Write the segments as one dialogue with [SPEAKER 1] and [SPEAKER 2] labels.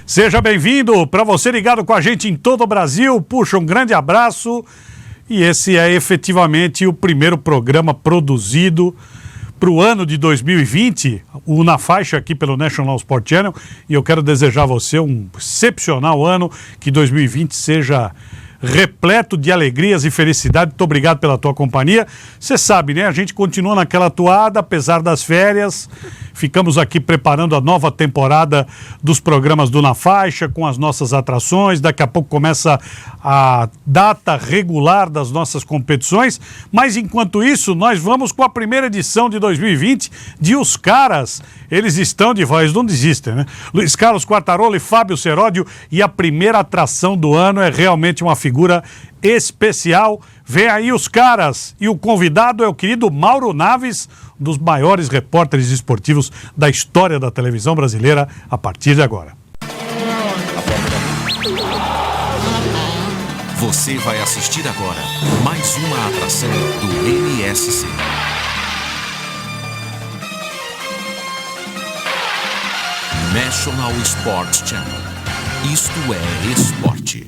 [SPEAKER 1] Seja bem-vindo, para você ligado com a gente em todo o Brasil, puxa, um grande abraço. E esse é efetivamente o primeiro programa produzido para o ano de 2020, o Na Faixa aqui pelo National Sport Channel. E eu quero desejar a você um excepcional ano, que 2020 seja repleto de alegrias e felicidade. Muito obrigado pela tua companhia. Você sabe, né? A gente continua naquela toada, apesar das férias. Ficamos aqui preparando a nova temporada dos programas do Na Faixa, com as nossas atrações. Daqui a pouco começa a data regular das nossas competições. Mas, enquanto isso, nós vamos com a primeira edição de 2020 de Os Caras. Eles estão de voz, não desistem, né? Luiz Carlos Quartarolo e Fábio Seródio. E a primeira atração do ano é realmente uma figura especial. Vem aí Os Caras, e o convidado é o querido Mauro Naves, um dos maiores repórteres esportivos da história da televisão brasileira, a partir de agora.
[SPEAKER 2] Você vai assistir agora mais uma atração do NSC. National Sports Channel. Isto é esporte.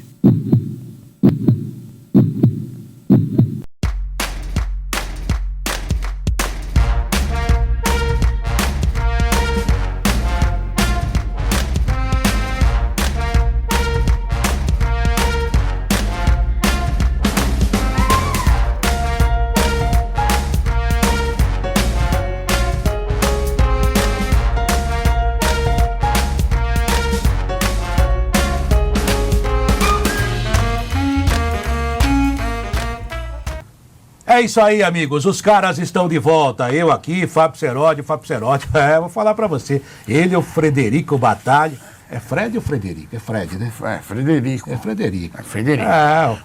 [SPEAKER 3] É isso aí, amigos. Os caras estão de volta. Eu aqui, Fábio Seródio. Vou falar pra você. Ele é o Frederico Batalha. É Fred ou Frederico? É Fred, né?
[SPEAKER 4] É Frederico.
[SPEAKER 3] É Frederico.
[SPEAKER 4] É Frederico.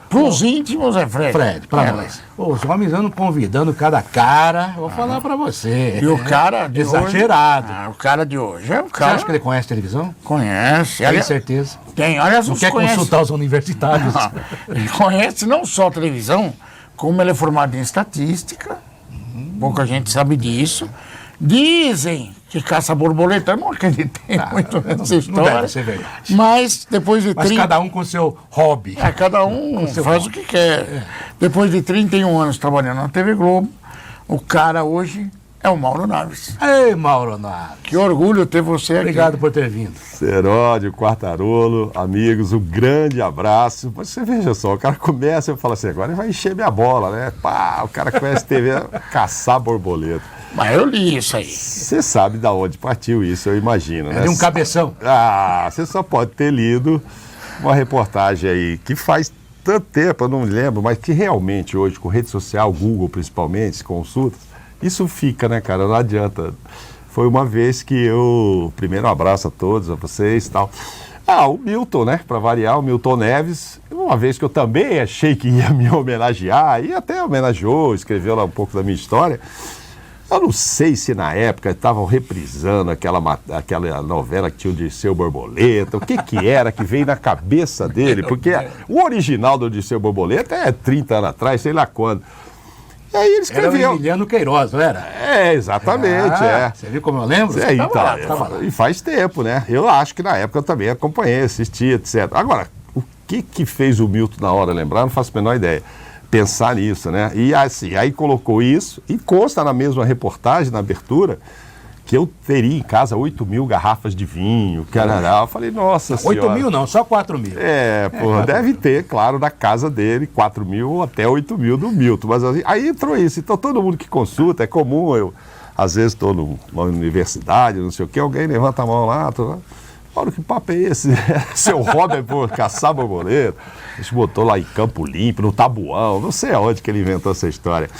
[SPEAKER 3] Pros
[SPEAKER 4] íntimos é Fred.
[SPEAKER 3] Fred, pra nós. Os homens andam convidando cada cara. Vou falar pra você.
[SPEAKER 4] E o cara de
[SPEAKER 3] exagerado.
[SPEAKER 4] Hoje... o cara de hoje é o cara...
[SPEAKER 3] Você acha que ele conhece televisão?
[SPEAKER 4] Conhece.
[SPEAKER 3] Tem certeza?
[SPEAKER 4] Tem. Aliás,
[SPEAKER 3] não quer
[SPEAKER 4] conhece...
[SPEAKER 3] consultar os universitários?
[SPEAKER 4] Não. Ele conhece não só a televisão, como ele é formado em estatística. Pouca gente sabe disso. Dizem que caça borboleta, eu não acreditei muito nessa história.
[SPEAKER 3] Não deve ser verdade.
[SPEAKER 4] Mas depois de
[SPEAKER 3] cada um com seu hobby.
[SPEAKER 4] Cada um faz o que quer. Depois de 31 anos trabalhando na TV Globo, o cara hoje é o Mauro Naves.
[SPEAKER 3] Ei, Mauro Naves.
[SPEAKER 4] Que orgulho ter você aqui.
[SPEAKER 3] Obrigado por ter vindo.
[SPEAKER 5] Seródio, Quartarolo, amigos, um grande abraço. Mas você veja só, o cara começa e fala assim, agora ele vai encher minha bola, né? Pá, o cara conhece TV, caçar borboleta.
[SPEAKER 4] Mas eu li isso aí.
[SPEAKER 5] Você sabe de onde partiu isso, eu imagino, né?
[SPEAKER 3] É de um cabeção.
[SPEAKER 5] Você só pode ter lido uma reportagem aí que faz tanto tempo, eu não me lembro, mas que realmente hoje, com rede social, Google principalmente, consultas, isso fica, né, cara? Não adianta. Foi uma vez que eu... Primeiro, um abraço a todos, a vocês e tal. O Milton, né? Para variar, o Milton Neves. Uma vez que eu também achei que ia me homenagear, e até homenageou, escreveu lá um pouco da minha história. Eu não sei se na época estavam reprisando aquela novela que tinha o Dirceu Borboleta, o que era que veio na cabeça dele, porque o original do Dirceu Borboleta é 30 anos atrás, sei lá quando. E aí ele escreveu.
[SPEAKER 3] Era o Emiliano Queiroz, não era?
[SPEAKER 5] Exatamente,
[SPEAKER 3] Você viu como eu lembro?
[SPEAKER 5] Tava lá. E faz tempo, né? Eu acho que na época eu também acompanhei, assisti, etc. Agora, o que fez o Milton na hora lembrar, não faço a menor ideia. Pensar nisso, né? E assim, aí colocou isso, e consta na mesma reportagem, na abertura, que eu teria em casa 8.000 garrafas de vinho, carará. Eu falei, nossa senhora.
[SPEAKER 3] 8.000 não, só 4.000.
[SPEAKER 5] Deve ter, claro, na casa dele, 4.000 ou até 8.000 do Milton. Mas assim, aí entrou isso. Então todo mundo que consulta, é comum, eu às vezes estou numa universidade, não sei o quê, alguém levanta a mão lá, Mauro, que papo é esse? Seu hobby é por caçar borboleta? A gente botou lá em Campo Limpo, no Tabuão, não sei aonde que ele inventou essa história.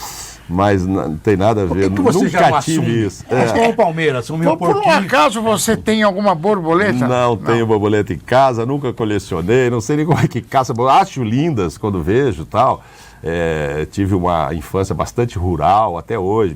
[SPEAKER 5] Mas não tem nada a ver, nunca tive isso.
[SPEAKER 3] Acho que é o Palmeiras, assumiu um pouquinho.
[SPEAKER 4] Por um acaso você tem alguma borboleta?
[SPEAKER 5] Não tenho borboleta em casa, nunca colecionei, não sei nem como é que caça. Acho lindas quando vejo e tal. Tive uma infância bastante rural, até hoje.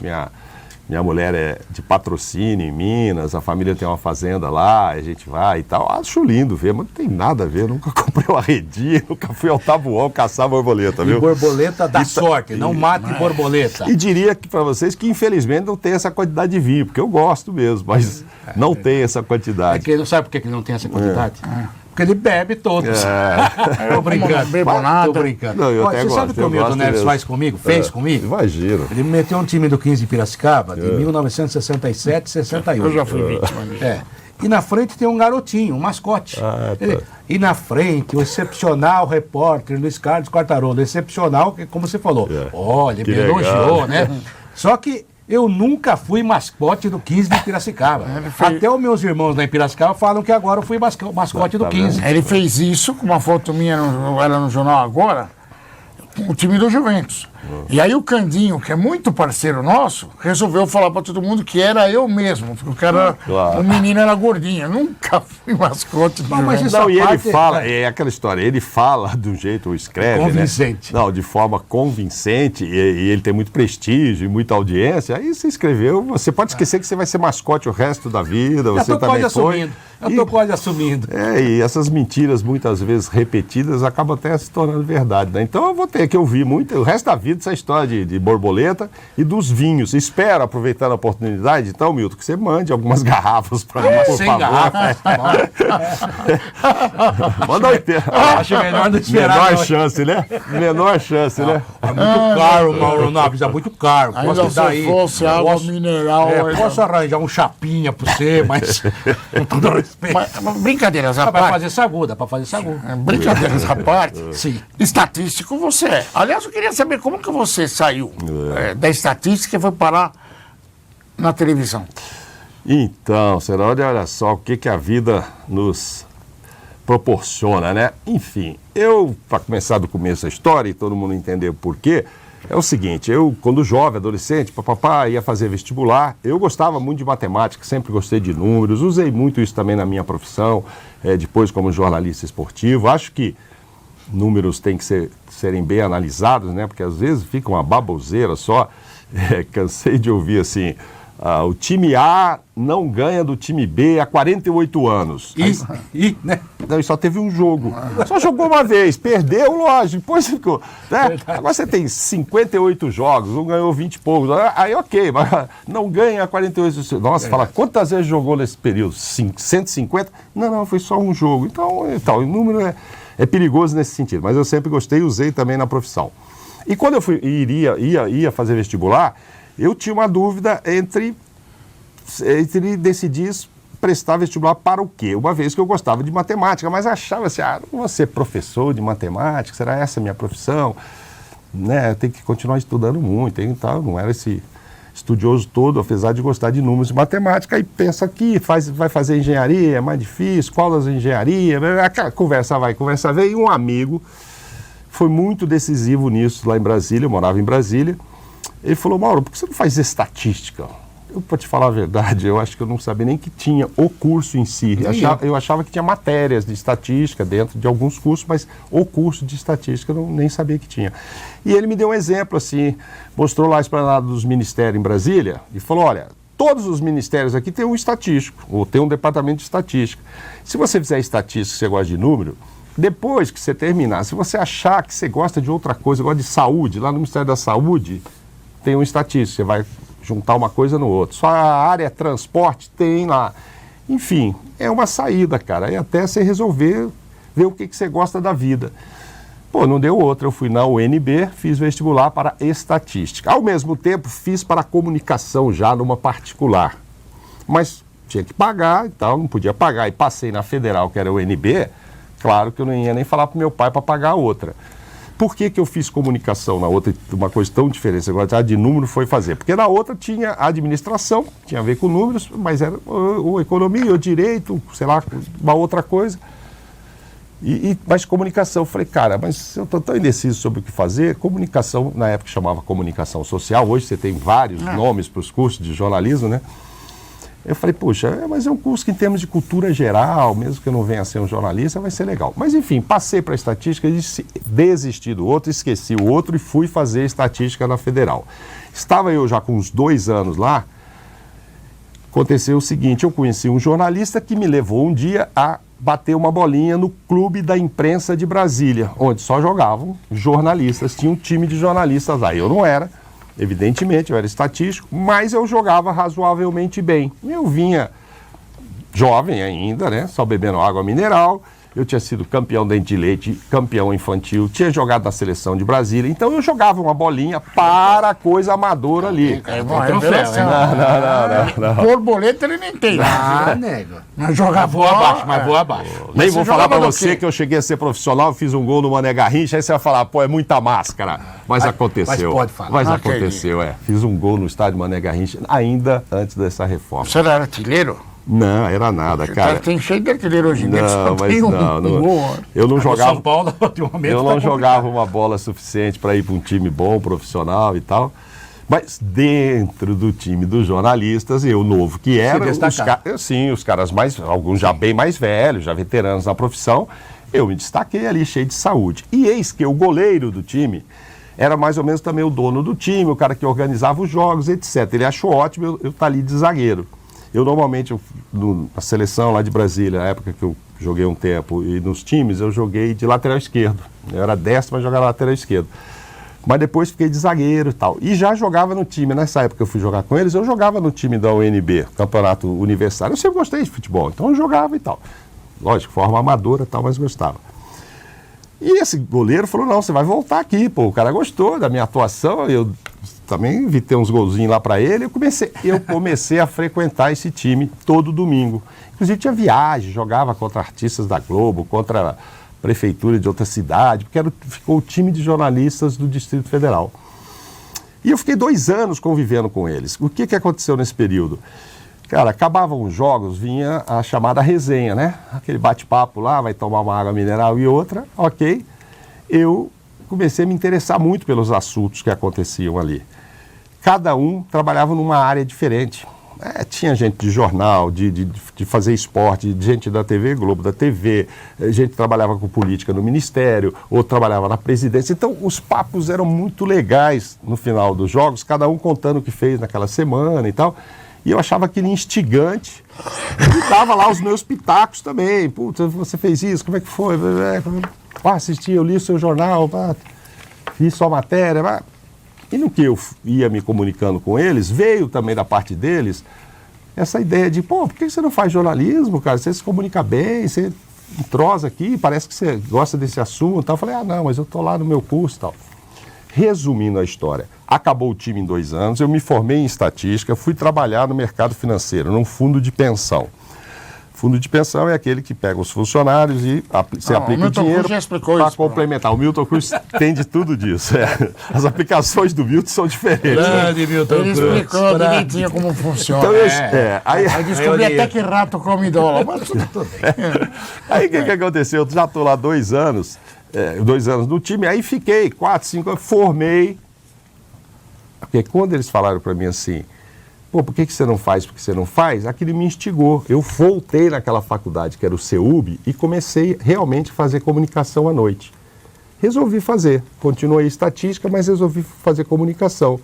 [SPEAKER 5] Minha mulher é de Patrocínio, em Minas, a família tem uma fazenda lá, a gente vai e tal. Acho lindo ver, mas não tem nada a ver. Eu nunca comprei uma redinha, nunca fui ao Tabuão caçar borboleta, viu?
[SPEAKER 3] E borboleta dá sorte, não mate borboleta.
[SPEAKER 5] E diria que para vocês que infelizmente não tem essa quantidade de vinho, porque eu gosto mesmo, mas não tem essa
[SPEAKER 3] É
[SPEAKER 5] quantidade.
[SPEAKER 3] que ele não sabe por que ele não tem essa quantidade? Porque ele bebe todos.
[SPEAKER 4] Eu não bebo nada.
[SPEAKER 3] Tô brincando.
[SPEAKER 5] Não, eu
[SPEAKER 3] Olha,
[SPEAKER 5] até
[SPEAKER 3] você sabe o
[SPEAKER 5] gosto,
[SPEAKER 3] que o
[SPEAKER 5] eu
[SPEAKER 3] Milton
[SPEAKER 5] gosto
[SPEAKER 3] Neves
[SPEAKER 5] mesmo.
[SPEAKER 3] faz comigo? Fez comigo?
[SPEAKER 5] Imagino.
[SPEAKER 3] Ele me meteu um time do 15 de Piracicaba, de 1967 e 68.
[SPEAKER 4] Eu já fui vítima disso.
[SPEAKER 3] É. E na frente tem um garotinho, um mascote. E na frente, o excepcional repórter Luiz Carlos Quartarolo. Excepcional, como você falou. Olha,
[SPEAKER 5] Que
[SPEAKER 3] me
[SPEAKER 5] legal.
[SPEAKER 3] elogiou, né? Só que eu nunca fui mascote do 15 de Piracicaba. Até os meus irmãos lá em Piracicaba falam que agora eu fui mascote do 15.
[SPEAKER 4] Ele fez isso com uma foto minha, era no jornal agora, com o time do Juventus. E aí o Candinho, que é muito parceiro nosso, resolveu falar para todo mundo que era eu mesmo, porque o cara,
[SPEAKER 5] Claro.
[SPEAKER 4] o menino era gordinho. Eu nunca fui mascote do
[SPEAKER 3] Não, mas
[SPEAKER 4] Juventus.
[SPEAKER 3] essa
[SPEAKER 5] Não, e ele
[SPEAKER 3] parte-
[SPEAKER 5] fala, é aquela história, ele fala de um jeito, ou escreve,
[SPEAKER 3] Convincente.
[SPEAKER 5] né? Não, de forma convincente, e ele tem muito prestígio e muita audiência. Aí você escreveu, você pode esquecer que você vai ser mascote o resto da vida,
[SPEAKER 3] Já
[SPEAKER 5] você
[SPEAKER 3] tô quase
[SPEAKER 5] também foi.
[SPEAKER 3] assumindo. Eu tô quase assumindo.
[SPEAKER 5] E essas mentiras, muitas vezes repetidas, acabam até se tornando verdade, né? Então eu vou ter que ouvir muito, o resto da vida, essa história de borboleta e dos vinhos. Espero, aproveitando a oportunidade, então, Milton, que você mande algumas garrafas para mim, por
[SPEAKER 3] Sem
[SPEAKER 5] favor.
[SPEAKER 3] garrafa. Tá bom.
[SPEAKER 5] Manda 80.
[SPEAKER 3] Acho melhor não esperar.
[SPEAKER 5] Menor
[SPEAKER 3] não.
[SPEAKER 5] chance, né? Menor chance, né?
[SPEAKER 3] É muito caro, Mauro Naves, é muito caro.
[SPEAKER 4] Ainda
[SPEAKER 3] Posso te dar
[SPEAKER 4] se
[SPEAKER 3] aí.
[SPEAKER 4] fosse água
[SPEAKER 3] Posso-
[SPEAKER 4] mineral.
[SPEAKER 3] É,
[SPEAKER 4] aí-
[SPEAKER 3] posso arranjar um chapinha pra você, mas com todo respeito.
[SPEAKER 4] Mas brincadeiras à
[SPEAKER 3] Dá pra
[SPEAKER 4] parte.
[SPEAKER 3] fazer sagu, dá pra fazer sagu.
[SPEAKER 4] Brincadeiras à parte.
[SPEAKER 3] Sim.
[SPEAKER 4] Estatístico você é. Aliás, eu queria saber como que você saiu da estatística e foi parar na televisão.
[SPEAKER 5] Então, Seroldi, olha só o que a vida nos proporciona, né? Enfim, para começar do começo da história e todo mundo entender o porquê, é o seguinte, eu, quando jovem, adolescente, papapá, ia fazer vestibular, eu gostava muito de matemática, sempre gostei de números, usei muito isso também na minha profissão, depois como jornalista esportivo. Acho que números têm que serem bem analisados, né? Porque às vezes fica uma baboseira só. Cansei de ouvir assim, o time A não ganha do time B há 48 anos.
[SPEAKER 3] Né?
[SPEAKER 5] Não, e só teve um jogo. Só jogou uma vez, perdeu, lógico, depois ficou. Né? Agora você tem 58 jogos, um ganhou 20 e poucos. Aí ok, mas não ganha 48. Nossa, fala, quantas vezes jogou nesse período? 150? Não, foi só um jogo. Então, o número é perigoso nesse sentido, mas eu sempre gostei e usei também na profissão. E quando eu ia fazer vestibular, eu tinha uma dúvida entre decidir prestar vestibular para o quê? Uma vez que eu gostava de matemática, mas achava assim, não vou ser professor de matemática, será essa a minha profissão? Né? Eu tenho que continuar estudando muito, então não era esse estudioso todo, apesar de gostar de números e matemática, e pensa que vai fazer engenharia, é mais difícil, qual das engenharia, aquela conversa vai, conversa vem, e um amigo foi muito decisivo nisso lá em Brasília, eu morava em Brasília. Ele falou, Mauro, por que você não faz estatística? Eu, para te falar a verdade, eu acho que eu não sabia nem que tinha o curso em si. Eu achava que tinha matérias de estatística dentro de alguns cursos, mas o curso de estatística eu nem sabia que tinha. E ele me deu um exemplo assim, mostrou lá a esplanada dos ministérios em Brasília e falou, olha, todos os ministérios aqui têm um estatístico, ou tem um departamento de estatística. Se você fizer estatística, você gosta de número, depois que você terminar, se você achar que você gosta de outra coisa, gosta de saúde, lá no Ministério da Saúde tem um estatístico, você vai juntar uma coisa no outro. Só a área transporte tem lá. Enfim, é uma saída, cara. E até você resolver ver o que você gosta da vida. Pô, não deu outra. Eu fui na UNB, fiz vestibular para estatística. Ao mesmo tempo, fiz para comunicação já numa particular. Mas tinha que pagar e tal, não podia pagar. E passei na federal, que era a UNB, claro que eu não ia nem falar para meu pai para pagar a outra. Por que eu fiz comunicação na outra, uma coisa tão diferente? Agora, de número foi fazer. Porque na outra tinha administração, tinha a ver com números, mas era ou economia, ou direito, sei lá, uma outra coisa. Mas comunicação, eu falei, cara, mas eu estou tão indeciso sobre o que fazer. Comunicação, na época chamava comunicação social, hoje você tem vários nomes para os cursos de jornalismo, né? Eu falei, puxa, mas é um curso que em termos de cultura geral, mesmo que eu não venha a ser um jornalista, vai ser legal. Mas enfim, passei para a estatística, desisti do outro, esqueci o outro e fui fazer estatística na Federal. Estava eu já com uns 2 anos lá, aconteceu o seguinte, eu conheci um jornalista que me levou um dia a bater uma bolinha no Clube da Imprensa de Brasília, onde só jogavam jornalistas, tinha um time de jornalistas lá. Eu não era, evidentemente, eu era estatístico, mas eu jogava razoavelmente bem. Eu vinha jovem ainda, né, só bebendo água mineral, eu tinha sido campeão dente de leite, campeão infantil, tinha jogado na seleção de Brasília, então eu jogava uma bolinha para a coisa amadora ali.
[SPEAKER 4] É uma revelação.
[SPEAKER 5] Não.
[SPEAKER 4] Borboleta ele nem tem.
[SPEAKER 3] nego.
[SPEAKER 4] Mas jogar
[SPEAKER 3] Voa abaixo, mas voa abaixo.
[SPEAKER 5] Nem
[SPEAKER 4] você
[SPEAKER 5] vou falar
[SPEAKER 4] jogava
[SPEAKER 5] pra
[SPEAKER 4] do
[SPEAKER 5] você
[SPEAKER 4] quê?
[SPEAKER 5] que eu cheguei a ser profissional, fiz um gol no Mané Garrincha, aí você vai falar, pô, é muita máscara. Mas aconteceu.
[SPEAKER 3] mas pode falar.
[SPEAKER 5] Mas
[SPEAKER 4] Não
[SPEAKER 5] aconteceu, Fiz um gol no estádio Mané Garrincha, ainda antes dessa reforma.
[SPEAKER 4] Você era artilheiro?
[SPEAKER 5] Não, era nada, cara.
[SPEAKER 4] Tem cheio de artilheiro hoje em dia.
[SPEAKER 5] Não,
[SPEAKER 4] só
[SPEAKER 5] mas
[SPEAKER 4] tem
[SPEAKER 5] não.
[SPEAKER 4] gol.
[SPEAKER 5] Eu não
[SPEAKER 3] No São
[SPEAKER 5] jogava.
[SPEAKER 3] Paulo, ultimamente,
[SPEAKER 5] Eu
[SPEAKER 3] tá
[SPEAKER 5] não
[SPEAKER 3] complicado.
[SPEAKER 5] jogava uma bola suficiente para ir para um time bom, profissional e tal. Mas dentro do time dos jornalistas, eu novo que era,
[SPEAKER 3] destacava.
[SPEAKER 5] os caras mais, alguns já bem mais velhos, já veteranos na profissão, eu me destaquei ali cheio de saúde. E eis que o goleiro do time era mais ou menos também o dono do time, o cara que organizava os jogos, etc. Ele achou ótimo eu estar ali de zagueiro. Eu normalmente, na seleção lá de Brasília, na época que eu joguei um tempo, e nos times, eu joguei de lateral esquerdo. Eu era destro, mas jogava lateral esquerdo. Mas depois fiquei de zagueiro e tal. E já jogava no time. Nessa época que eu fui jogar com eles, eu jogava no time da UNB, Campeonato Universitário. Eu sempre gostei de futebol, então eu jogava e tal. Lógico, forma amadora e tal, mas gostava. E esse goleiro falou, não, você vai voltar aqui, pô. O cara gostou da minha atuação, eu também evitei uns golzinhos lá pra ele. Eu comecei a frequentar esse time todo domingo. Inclusive tinha viagem, jogava contra artistas da Globo, contra a prefeitura de outra cidade, porque ficou o time de jornalistas do Distrito Federal. E eu fiquei 2 anos convivendo com eles. O que aconteceu nesse período? Cara, acabavam os jogos, vinha a chamada resenha, né? Aquele bate-papo lá, vai tomar uma água mineral e outra, ok. Eu comecei a me interessar muito pelos assuntos que aconteciam ali. Cada um trabalhava numa área diferente. Tinha gente de jornal, de fazer esporte, gente da TV Globo, da TV, gente que trabalhava com política no Ministério, outro trabalhava na presidência. Então, os papos eram muito legais no final dos jogos, cada um contando o que fez naquela semana e tal. E eu achava aquilo instigante e dava lá os meus pitacos também. Putz, você fez isso, como é que foi? Assisti, eu li o seu jornal, fiz sua matéria. E no que eu ia me comunicando com eles, veio também da parte deles essa ideia de, pô, por que você não faz jornalismo, cara? Você se comunica bem, você entrosa aqui, parece que você gosta desse assunto. Tal. Eu falei, não, mas eu tô lá no meu curso e tal. Resumindo a história, acabou o time em 2 anos, eu me formei em estatística, fui trabalhar no mercado financeiro, num fundo de pensão. Fundo de pensão é aquele que pega os funcionários e você aplica o dinheiro para complementar. O Milton Cruz tem de tudo disso. As aplicações do Milton são diferentes.
[SPEAKER 3] Grande Milton
[SPEAKER 4] Ele
[SPEAKER 3] Cruz.
[SPEAKER 4] explicou direitinho como funciona.
[SPEAKER 5] Então,
[SPEAKER 4] Aí descobri até que rato come dólar, mas tudo bem.
[SPEAKER 5] Aí o que aconteceu? Eu já estou lá 2 anos, 2 anos no time, aí fiquei 4, 5 anos, formei. Porque quando eles falaram para mim assim, pô, por que você não faz? Porque você não faz? Aquilo me instigou. Eu voltei naquela faculdade, que era o CEUB, e comecei realmente a fazer comunicação à noite. Resolvi fazer. Continuei estatística, mas resolvi fazer comunicação.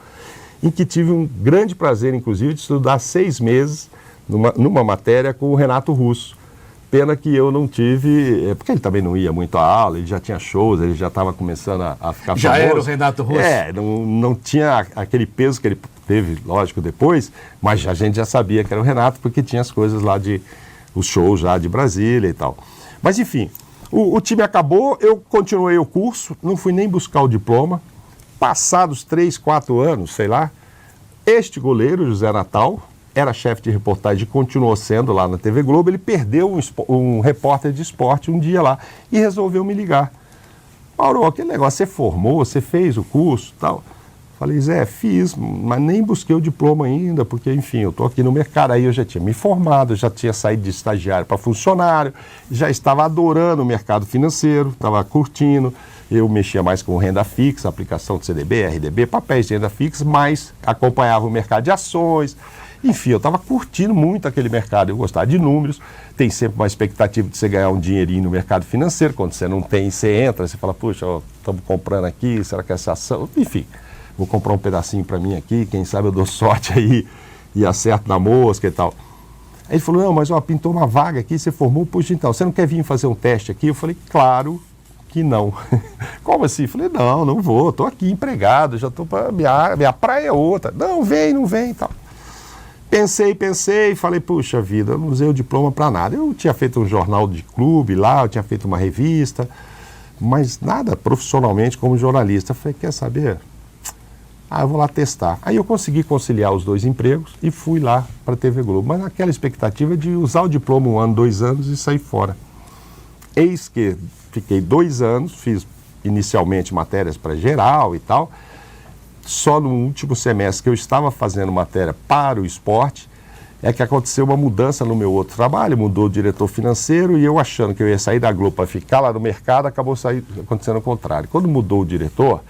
[SPEAKER 5] Em que tive um grande prazer, inclusive, de estudar 6 meses numa matéria com o Renato Russo. Pena que eu não tive, porque ele também não ia muito à aula, ele já tinha shows, ele já estava começando a ficar
[SPEAKER 3] Já
[SPEAKER 5] famoso.
[SPEAKER 3] era o Renato Russo?
[SPEAKER 5] Não tinha aquele peso que ele teve, lógico, depois, mas a gente já sabia que era o Renato, porque tinha as coisas lá os shows lá de Brasília e tal. Mas enfim, o time acabou, eu continuei o curso, não fui nem buscar o diploma. Passados 3, 4 anos, sei lá, este goleiro, José Natal, era chefe de reportagem e continuou sendo lá na TV Globo, ele perdeu um repórter de esporte um dia lá e resolveu me ligar. Mauro, aquele negócio, você formou, você fez o curso e tal? Falei, Zé, fiz, mas nem busquei o diploma ainda, porque, enfim, eu estou aqui no mercado. Aí eu já tinha me formado, já tinha saído de estagiário para funcionário, já estava adorando o mercado financeiro, estava curtindo. Eu mexia mais com renda fixa, aplicação de CDB, RDB, papéis de renda fixa, mas acompanhava o mercado de ações. Enfim, eu estava curtindo muito aquele mercado, eu gostava de números, tem sempre uma expectativa de você ganhar um dinheirinho no mercado financeiro, quando você não tem, você entra, você fala, puxa, estamos comprando aqui, será que essa ação... Enfim, vou comprar um pedacinho para mim aqui, quem sabe eu dou sorte aí e acerto na mosca e tal. Aí ele falou, não, mas ó, pintou uma vaga aqui, você formou, puxa, então, você não quer vir fazer um teste aqui? Eu falei, claro que não. Como assim? Eu falei, não vou, estou aqui empregado, já estou para minha praia é outra. Não vem e tal. Pensei, falei, puxa vida, eu não usei o diploma para nada. Eu tinha feito um jornal de clube lá, eu tinha feito uma revista, mas nada profissionalmente como jornalista. Eu falei, quer saber? Eu vou lá testar. Aí eu consegui conciliar os 2 empregos e fui lá para a TV Globo, mas naquela expectativa de usar o diploma 1 ano, 2 anos e sair fora. Eis que fiquei 2 anos, fiz inicialmente matérias para geral e tal. Só no último semestre que eu estava fazendo matéria para o esporte, é que aconteceu uma mudança no meu outro trabalho, mudou o diretor financeiro e eu achando que eu ia sair da Globo para ficar lá no mercado, acabou acontecendo o contrário. Quando mudou o diretor,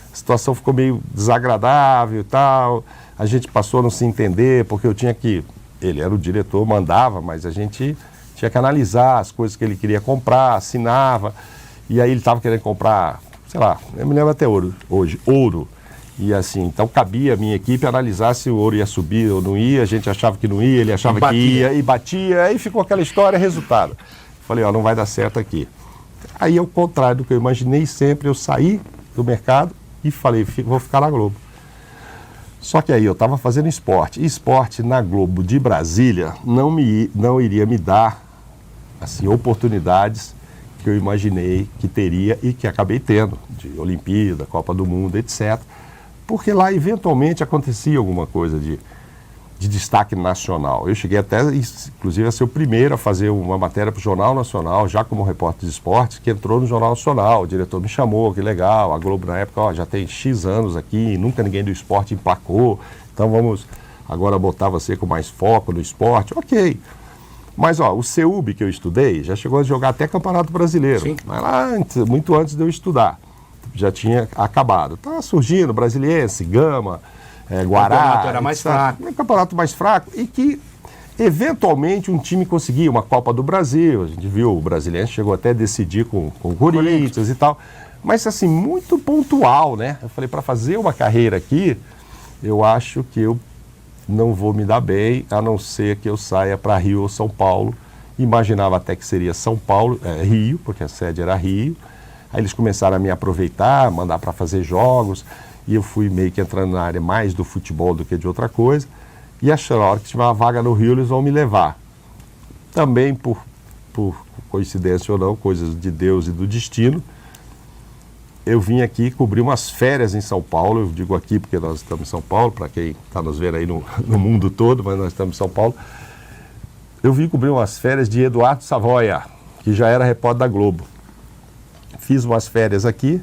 [SPEAKER 5] a situação ficou meio desagradável e tal, a gente passou a não se entender, porque eu tinha que, ele era o diretor, mandava, mas a gente tinha que analisar as coisas que ele queria comprar, assinava, e aí ele estava querendo comprar, sei lá, eu me lembro até hoje, ouro. E assim, então cabia a minha equipe analisar se o ouro ia subir ou não ia, a gente achava que não ia, ele achava que ia e batia, aí ficou aquela história, resultado. Falei, não vai dar certo aqui. Aí, ao contrário do que eu imaginei sempre, eu saí do mercado e falei, vou ficar na Globo. Só que aí eu estava fazendo esporte, e esporte na Globo de Brasília não iria me dar assim, oportunidades que eu imaginei que teria e que acabei tendo, de Olimpíada, Copa do Mundo, etc., porque lá eventualmente acontecia alguma coisa de destaque nacional. Eu cheguei até, inclusive, a ser o primeiro a fazer uma matéria para o Jornal Nacional, já como repórter de esportes, que entrou no Jornal Nacional. O diretor me chamou, que legal, a Globo na época já tem X anos aqui, nunca ninguém do esporte emplacou, então vamos agora botar você com mais foco no esporte. Ok. Mas o CEUB que eu estudei já chegou a jogar até Campeonato Brasileiro.
[SPEAKER 3] Sim.
[SPEAKER 5] Mas lá, muito antes de eu estudar. Já tinha acabado. Estava surgindo, Brasiliense, Gama, Guará.
[SPEAKER 3] O campeonato era mais fraco.
[SPEAKER 5] Um campeonato mais fraco e que, eventualmente, um time conseguia uma Copa do Brasil. A gente viu, o Brasiliense chegou até a decidir com o Corinthians e tal. Mas, assim, muito pontual, né? Eu falei, para fazer uma carreira aqui, eu acho que eu não vou me dar bem, a não ser que eu saia para Rio ou São Paulo. Imaginava até que seria São Paulo, Rio, porque a sede era Rio. Aí eles começaram a me aproveitar, mandar para fazer jogos, e eu fui meio que entrando na área mais do futebol do que de outra coisa, e achando, a hora que tiver uma vaga no Rio, eles vão me levar. Também por coincidência ou não, coisas de Deus e do destino, eu vim aqui cobrir umas férias em São Paulo, eu digo aqui porque nós estamos em São Paulo, para quem está nos vendo aí no mundo todo, mas nós estamos em São Paulo. Eu vim cobrir umas férias de Eduardo Savoia, que já era repórter da Globo. Fiz umas férias aqui,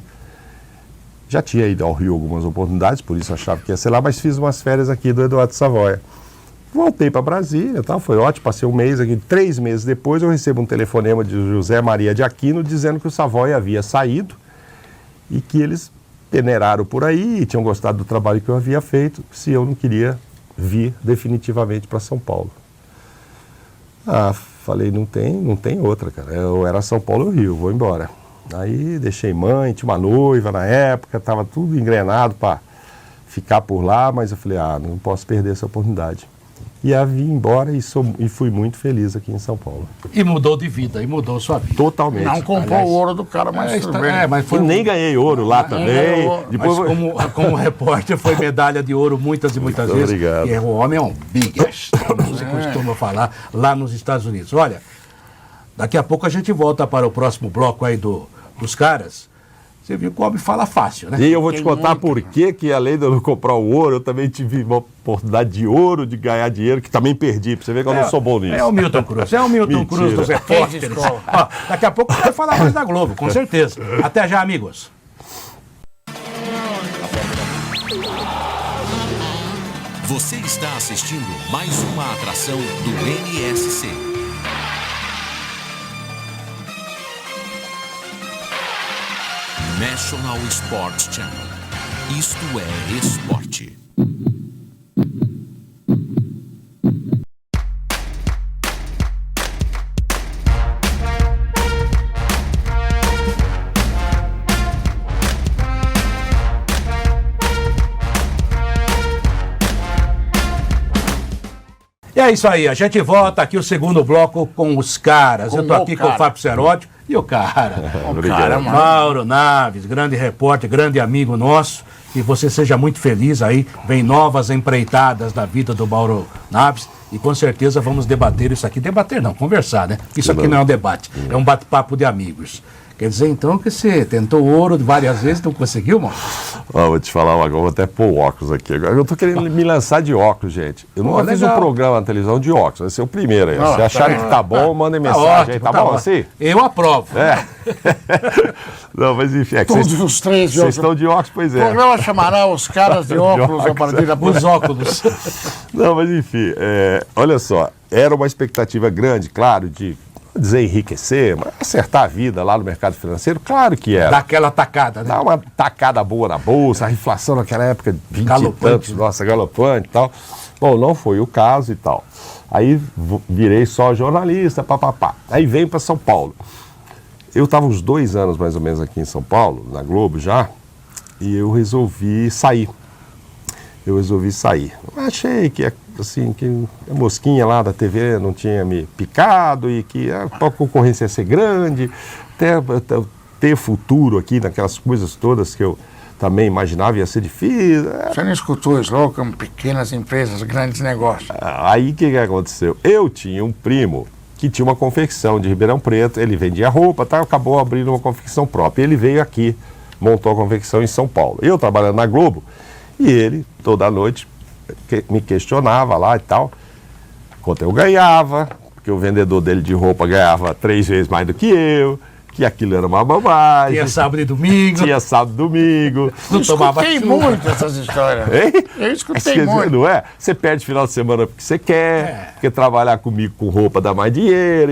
[SPEAKER 5] já tinha ido ao Rio algumas oportunidades, por isso achava que ia ser lá, mas fiz umas férias aqui do Eduardo Savoia. Voltei para Brasília, tal, foi ótimo, passei um mês aqui, 3 meses depois eu recebo um telefonema de José Maria de Aquino dizendo que o Savoia havia saído e que eles peneiraram por aí e tinham gostado do trabalho que eu havia feito, se eu não queria vir definitivamente para São Paulo. Falei, não tem outra, cara, eu era São Paulo ou Rio, vou embora. Aí deixei mãe, tinha uma noiva na época, estava tudo engrenado para ficar por lá, mas eu falei, não posso perder essa oportunidade. E aí vim embora e fui muito feliz aqui em São Paulo.
[SPEAKER 3] E mudou de vida, e mudou sua vida.
[SPEAKER 5] Totalmente.
[SPEAKER 4] Não comprou o ouro do cara, mas
[SPEAKER 3] mas
[SPEAKER 5] foi nem ganhei ouro lá também.
[SPEAKER 3] Depois, como repórter, foi medalha de ouro muitas e muitas vezes.
[SPEAKER 5] Obrigado.
[SPEAKER 3] E o homem é um biggest, como se costuma falar lá nos Estados Unidos. Olha, daqui a pouco a gente volta para o próximo bloco aí dos caras. Você viu que o homem fala fácil, né?
[SPEAKER 5] E eu vou te contar por que além de eu não comprar o ouro, eu também tive uma oportunidade de ouro, de ganhar dinheiro, que também perdi, pra você ver que eu não sou bom nisso.
[SPEAKER 3] É o Milton Cruz, Cruz dos repórteres. Daqui a pouco vai falar mais da Globo, com certeza. Até já, amigos.
[SPEAKER 2] Você está assistindo mais uma atração do NSC. National Sports Channel. Isto é esporte.
[SPEAKER 3] É isso aí, a gente volta aqui o segundo bloco com os caras. Eu tô aqui com o Fábio Seródio e o cara.
[SPEAKER 5] Obrigado.
[SPEAKER 3] Mauro Naves, grande repórter, grande amigo nosso. Que você seja muito feliz aí. Vem novas empreitadas na vida do Mauro Naves. E com certeza vamos debater isso aqui. Debater não, conversar, né? Isso aqui não é um debate, é um bate-papo de amigos. Quer dizer, então, que você tentou ouro várias vezes, não conseguiu, mano?
[SPEAKER 5] Vou te falar agora, vou até pôr o óculos aqui. Eu tô querendo me lançar de óculos, gente. Eu nunca fiz um programa na televisão de óculos. Vai ser o primeiro aí. Se acharem que tá bom, mandem mensagem
[SPEAKER 3] ótimo,
[SPEAKER 5] aí. Tá bom assim?
[SPEAKER 3] Eu aprovo.
[SPEAKER 5] É. Não, mas enfim. É que
[SPEAKER 4] Todos os três de
[SPEAKER 5] vocês
[SPEAKER 4] óculos.
[SPEAKER 5] estão de óculos, pois
[SPEAKER 4] O
[SPEAKER 5] é.
[SPEAKER 4] programa chamará os caras de óculos a partir da
[SPEAKER 3] Os óculos.
[SPEAKER 5] Não, mas enfim, olha só. Era uma expectativa grande, claro, de desenriquecer, mas acertar a vida lá no mercado financeiro, claro que era.
[SPEAKER 3] Dá aquela tacada, né?
[SPEAKER 5] Dá uma tacada boa na bolsa, a inflação naquela época, 20
[SPEAKER 3] Galopante,
[SPEAKER 5] e tantos,
[SPEAKER 3] né?
[SPEAKER 5] nossa, galopante e tal. Bom, não foi o caso e tal. Aí virei só jornalista, papapá. Aí venho para São Paulo. Eu estava uns 2 anos mais ou menos aqui em São Paulo, na Globo já, e eu resolvi sair. Achei que assim, que a mosquinha lá da TV não tinha me picado e que a concorrência ia ser grande, até ter futuro aqui naquelas coisas todas que eu também imaginava ia ser difícil.
[SPEAKER 4] Você não escutou o slogan, pequenas empresas, grandes negócios?
[SPEAKER 5] Aí o que aconteceu? Eu tinha um primo que tinha uma confecção de Ribeirão Preto, ele vendia roupa, tá, acabou abrindo uma confecção própria. Ele veio aqui, montou a confecção em São Paulo. Eu trabalhando na Globo, e ele, toda noite, me questionava lá e tal, quanto eu ganhava, porque o vendedor dele de roupa ganhava 3 vezes mais do que eu, que aquilo era uma bobagem.
[SPEAKER 3] Tinha sábado e domingo.
[SPEAKER 5] Não tomava
[SPEAKER 4] Escutei
[SPEAKER 5] chuva.
[SPEAKER 4] muito essas histórias.
[SPEAKER 5] Hein?
[SPEAKER 4] Eu escutei
[SPEAKER 5] Quer dizer,
[SPEAKER 4] muito.
[SPEAKER 5] não é? Você perde final de semana porque você quer, porque trabalhar comigo com roupa dá mais dinheiro,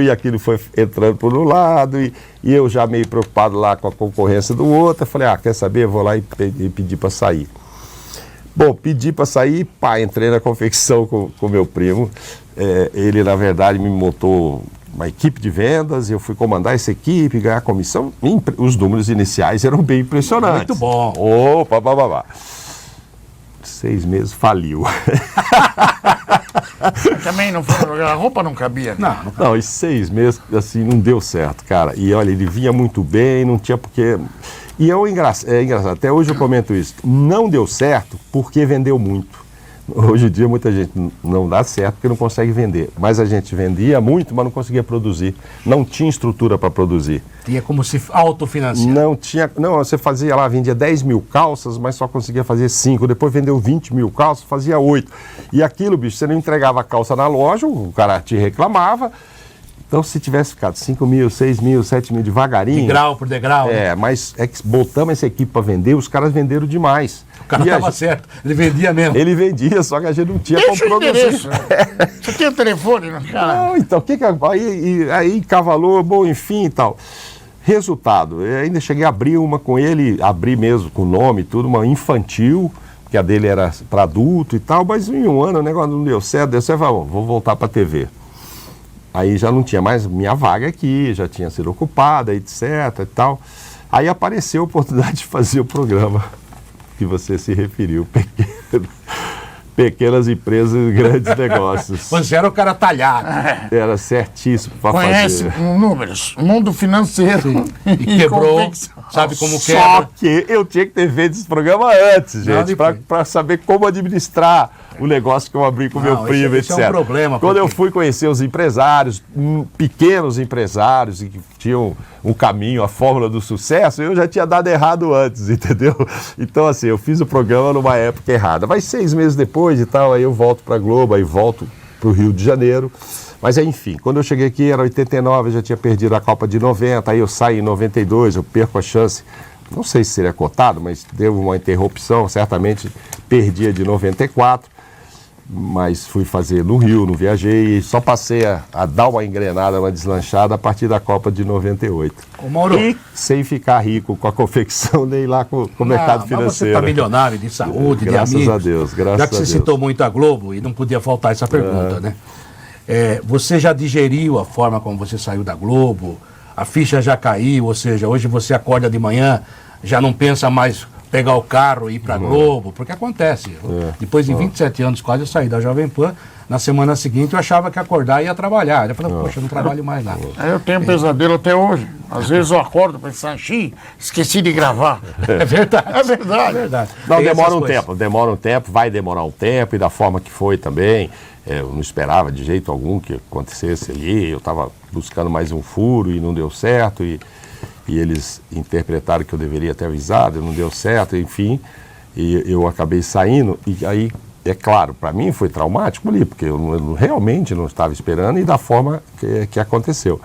[SPEAKER 5] e aquilo foi entrando por um lado, e eu já meio preocupado lá com a concorrência do outro, eu falei, quer saber, eu vou lá e pedir para sair. Bom, pedi para sair, entrei na confecção com meu primo, ele na verdade me montou uma equipe de vendas, eu fui comandar essa equipe, ganhar comissão, os números iniciais eram bem impressionantes.
[SPEAKER 3] Muito bom.
[SPEAKER 5] Opa, bababá. 6 meses faliu.
[SPEAKER 4] Também não foi, a roupa não cabia.
[SPEAKER 5] Não, e 6 meses, assim, não deu certo, cara. E olha, ele vinha muito bem, não tinha porque... E é engraçado, até hoje eu comento isso. Não deu certo porque vendeu muito. Hoje em dia muita gente não dá certo porque não consegue vender. Mas a gente vendia muito, mas não conseguia produzir. Não tinha estrutura para produzir.
[SPEAKER 3] Tinha como se autofinanciar.
[SPEAKER 5] Não, você fazia lá, vendia 10 mil calças, mas só conseguia fazer 5. Depois vendeu 20 mil calças, fazia 8. E aquilo, bicho, você não entregava a calça na loja, o cara te reclamava. Então, se tivesse ficado 5 mil, 6 mil, 7 mil devagarinho...
[SPEAKER 3] Degrau por degrau.
[SPEAKER 5] Mas é que botamos essa equipe para vender, os caras venderam demais.
[SPEAKER 3] O cara estava certo, ele vendia mesmo.
[SPEAKER 5] Ele vendia, só que a gente não tinha
[SPEAKER 4] Deixa
[SPEAKER 5] como
[SPEAKER 4] o endereço.
[SPEAKER 5] produzir.
[SPEAKER 4] Você tem o telefone, não, cara?
[SPEAKER 5] Não, então, aí cavalou, bom, enfim e tal. Resultado, eu ainda cheguei a abrir uma com ele, abri mesmo com o nome e tudo, uma infantil, que a dele era para adulto e tal, mas em 1 ano o negócio não deu certo, vou voltar para a TV. Aí já não tinha mais minha vaga aqui, já tinha sido ocupada, etc e tal. Aí apareceu a oportunidade de fazer o programa que você se referiu, Pequenas Empresas e Grandes Negócios.
[SPEAKER 3] Você era o cara talhado.
[SPEAKER 5] Era certíssimo para
[SPEAKER 4] Conhece
[SPEAKER 5] fazer.
[SPEAKER 4] números, mundo financeiro.
[SPEAKER 3] E quebrou,
[SPEAKER 4] confecção.
[SPEAKER 3] sabe como
[SPEAKER 5] Só
[SPEAKER 3] quebra.
[SPEAKER 5] que eu tinha que ter feito esse programa antes, gente, para saber como administrar o negócio que eu abri com meu primo,
[SPEAKER 3] esse
[SPEAKER 5] etc.
[SPEAKER 3] é um problema.
[SPEAKER 5] Quando eu fui conhecer os empresários, pequenos empresários, e que tinham um caminho, a fórmula do sucesso, eu já tinha dado errado antes, entendeu? Então, assim, eu fiz o programa numa época errada. Mas 6 meses depois e tal, aí eu volto para a Globo, aí volto para o Rio de Janeiro. Mas, enfim, quando eu cheguei aqui, era 89, eu já tinha perdido a Copa de 90, aí eu saio em 92, eu perco a chance, não sei se seria cotado, mas deu uma interrupção, certamente perdia de 94. Mas fui fazer no Rio, não viajei, e só passei a dar uma engrenada, uma deslanchada a partir da Copa de 98.
[SPEAKER 3] Ô, Mauro,
[SPEAKER 5] E sem ficar rico com a confecção, nem lá com o mercado
[SPEAKER 3] mas
[SPEAKER 5] financeiro.
[SPEAKER 3] você está milionário de saúde,
[SPEAKER 5] Graças
[SPEAKER 3] de amigos.
[SPEAKER 5] a Deus, graças
[SPEAKER 3] Já que
[SPEAKER 5] a
[SPEAKER 3] você
[SPEAKER 5] Deus.
[SPEAKER 3] citou muito a Globo, e não podia faltar essa pergunta, né? Você já digeriu a forma como você saiu da Globo? A ficha já caiu, ou seja, hoje você acorda de manhã, já não pensa mais pegar o carro e ir pra Globo, porque acontece. Depois de 27 anos quase eu saí da Jovem Pan, na semana seguinte eu achava que ia acordar e ia trabalhar. Eu falei, poxa, eu não trabalho mais lá.
[SPEAKER 4] Eu tenho um pesadelo até hoje. Às vezes eu acordo pensando, esqueci de gravar.
[SPEAKER 3] É verdade.
[SPEAKER 4] É verdade.
[SPEAKER 3] É verdade.
[SPEAKER 5] Não,
[SPEAKER 3] Tem
[SPEAKER 5] demora
[SPEAKER 3] essas
[SPEAKER 5] um
[SPEAKER 3] coisas.
[SPEAKER 5] tempo, demora um tempo, vai demorar um tempo, e da forma que foi também. Eu não esperava de jeito algum que acontecesse ali. Eu estava buscando mais um furo e não deu certo, e eles interpretaram que eu deveria ter avisado, e não deu certo, enfim. E eu acabei saindo, e aí, é claro, para mim foi traumático ali, porque eu realmente não estava esperando, e da forma que aconteceu.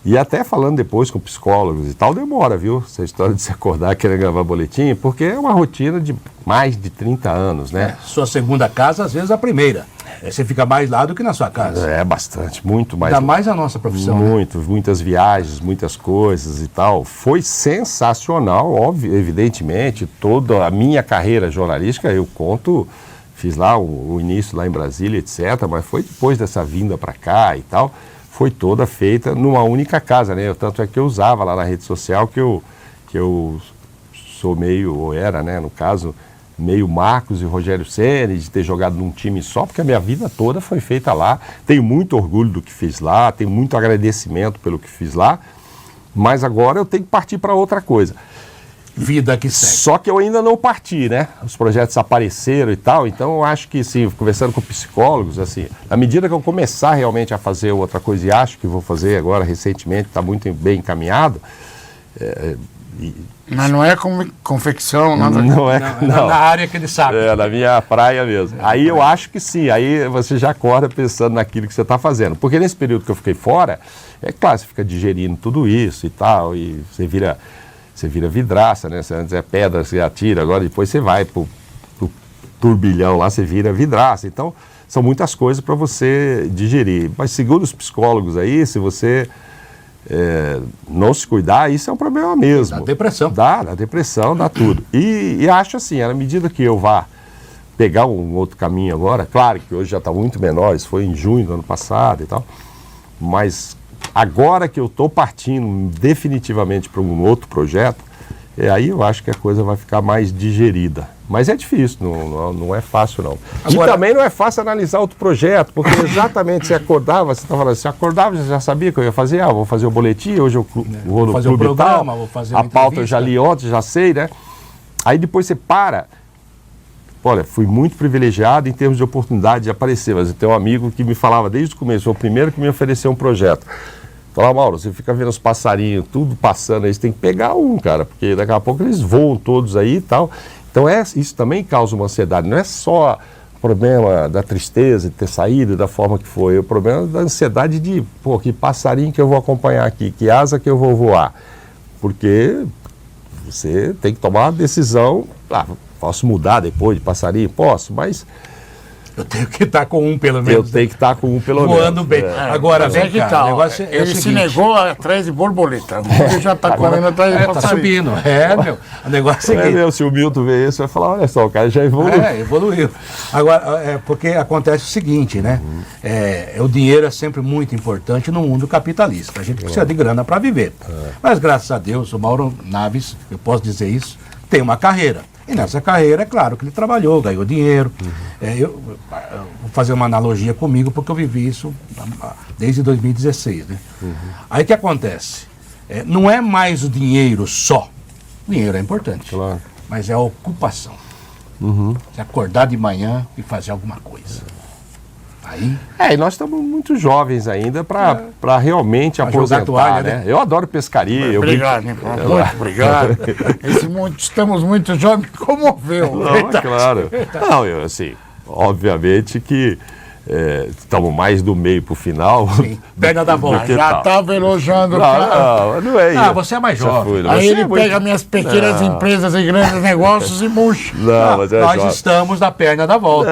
[SPEAKER 5] E até falando depois com psicólogos e tal, demora, viu? Essa história de se acordar querendo gravar boletim, porque é uma rotina de mais de 30 anos, né?
[SPEAKER 3] Sua segunda casa, às vezes a primeira. Você fica mais lá do que na sua casa.
[SPEAKER 5] É bastante, muito mais.
[SPEAKER 3] Ainda mais a nossa profissão. Né?
[SPEAKER 5] Muitas viagens, muitas coisas e tal. Foi sensacional, óbvio, evidentemente, toda a minha carreira jornalística, eu conto, fiz lá o início lá em Brasília, etc., mas foi depois dessa vinda para cá e tal, foi toda feita numa única casa, né? Tanto é que eu usava lá na rede social que eu sou meio, ou era, né, no caso, meio Marcos e Rogério Ceni, de ter jogado num time só, porque a minha vida toda foi feita lá. Tenho muito orgulho do que fiz lá, tenho muito agradecimento pelo que fiz lá, mas agora eu tenho que partir para outra coisa.
[SPEAKER 3] Vida que segue.
[SPEAKER 5] Só que eu ainda não parti, né? Os projetos apareceram e tal, então eu acho que, sim, conversando com psicólogos, assim, à medida que eu começar realmente a fazer outra coisa, e acho que vou fazer agora recentemente, está muito bem encaminhado.
[SPEAKER 4] Mas não é confecção, nada.
[SPEAKER 5] Não é, não.
[SPEAKER 3] Na área que ele sabe.
[SPEAKER 5] É, na minha praia mesmo. Aí eu acho que sim, aí você já acorda pensando naquilo que você está fazendo. Porque nesse período que eu fiquei fora, é claro, você fica digerindo tudo isso e tal, e você vira vidraça, né? Você antes é pedra, você atira, agora depois você vai pro turbilhão lá, você vira vidraça. Então, são muitas coisas para você digerir. Mas segundo os psicólogos aí, se você não se cuidar, isso é um problema mesmo.
[SPEAKER 3] Dá depressão.
[SPEAKER 5] Dá depressão, dá tudo. E acho assim, à medida que eu vá pegar um outro caminho agora, claro que hoje já está muito menor, isso foi em junho do ano passado e tal, mas agora que eu estou partindo definitivamente para um outro projeto, aí eu acho que a coisa vai ficar mais digerida. Mas é difícil, não é fácil não.
[SPEAKER 3] Agora,
[SPEAKER 5] e também não é fácil analisar outro projeto, porque exatamente você acordava, você estava falando, você acordava, você já sabia que eu ia fazer, vou fazer o boletim, hoje eu vou no
[SPEAKER 3] fazer
[SPEAKER 5] clube
[SPEAKER 3] o programa,
[SPEAKER 5] tal,
[SPEAKER 3] vou fazer
[SPEAKER 5] a
[SPEAKER 3] uma
[SPEAKER 5] pauta eu já
[SPEAKER 3] entrevista.
[SPEAKER 5] li ontem, já sei, né? Aí depois você para. Olha, fui muito privilegiado em termos de oportunidade de aparecer, mas eu tenho um amigo que me falava desde o começo, foi o primeiro que me ofereceu um projeto. Falava, Mauro, você fica vendo os passarinhos, tudo passando aí, você tem que pegar um, cara, porque daqui a pouco eles voam todos aí e tal. Então isso também causa uma ansiedade, não é só o problema da tristeza de ter saído da forma que foi, é o problema da ansiedade de, pô, que passarinho que eu vou acompanhar aqui, que asa que eu vou voar. Porque você tem que tomar uma decisão, posso mudar depois de passarinho? Posso, mas
[SPEAKER 3] eu tenho que estar com um pelo
[SPEAKER 5] eu
[SPEAKER 3] menos.
[SPEAKER 5] tenho que estar com um pelo menos.
[SPEAKER 3] Voando bem. Agora,
[SPEAKER 4] Mas é
[SPEAKER 3] vem
[SPEAKER 4] que
[SPEAKER 3] cá,
[SPEAKER 4] tal?
[SPEAKER 3] o negócio é o
[SPEAKER 4] Ele se
[SPEAKER 3] seguinte.
[SPEAKER 4] negou atrás de borboleta. Ele já está correndo atrás de
[SPEAKER 3] Tá
[SPEAKER 4] passarinho.
[SPEAKER 3] subindo. Meu. O negócio é o seguinte.
[SPEAKER 5] Meu, se o Milton ver isso, vai falar, olha só, o cara já evoluiu.
[SPEAKER 3] Evoluiu. Agora, porque acontece o seguinte, né? O dinheiro é sempre muito importante no mundo capitalista. A gente precisa de grana para viver. Mas, graças a Deus, o Mauro Naves, eu posso dizer isso, tem uma carreira. E nessa carreira, é claro que ele trabalhou, ganhou dinheiro. Eu vou fazer uma analogia comigo, porque eu vivi isso desde 2016. Né? Aí o que acontece? Não é mais o dinheiro só. O dinheiro é importante,
[SPEAKER 5] Claro.
[SPEAKER 3] mas é a ocupação. Você acordar de manhã e fazer alguma coisa. Aí,
[SPEAKER 5] E nós estamos muito jovens ainda para realmente
[SPEAKER 3] Pra jogar
[SPEAKER 5] aposentar,
[SPEAKER 3] toalha,
[SPEAKER 5] né?
[SPEAKER 3] né?
[SPEAKER 5] Eu adoro pescaria. eu
[SPEAKER 4] Obrigado,
[SPEAKER 5] brinco-
[SPEAKER 4] né? Muito obrigado. Estamos muito jovens, me comoveu.
[SPEAKER 5] Não, é claro. Não, eu, assim, obviamente que estamos mais do meio para o final.
[SPEAKER 3] sim, perna da volta.
[SPEAKER 5] que
[SPEAKER 4] Já
[SPEAKER 5] tal?
[SPEAKER 4] estava elogiando o cara.
[SPEAKER 5] Não é isso.
[SPEAKER 3] Você é mais
[SPEAKER 5] Já
[SPEAKER 3] jovem.
[SPEAKER 5] fui, né?
[SPEAKER 4] Aí
[SPEAKER 5] Você
[SPEAKER 4] ele
[SPEAKER 5] é muito-
[SPEAKER 4] pega minhas pequenas empresas e grandes negócios e murcha.
[SPEAKER 5] Não, mas é
[SPEAKER 3] Nós
[SPEAKER 5] jovem.
[SPEAKER 3] estamos na perna da volta.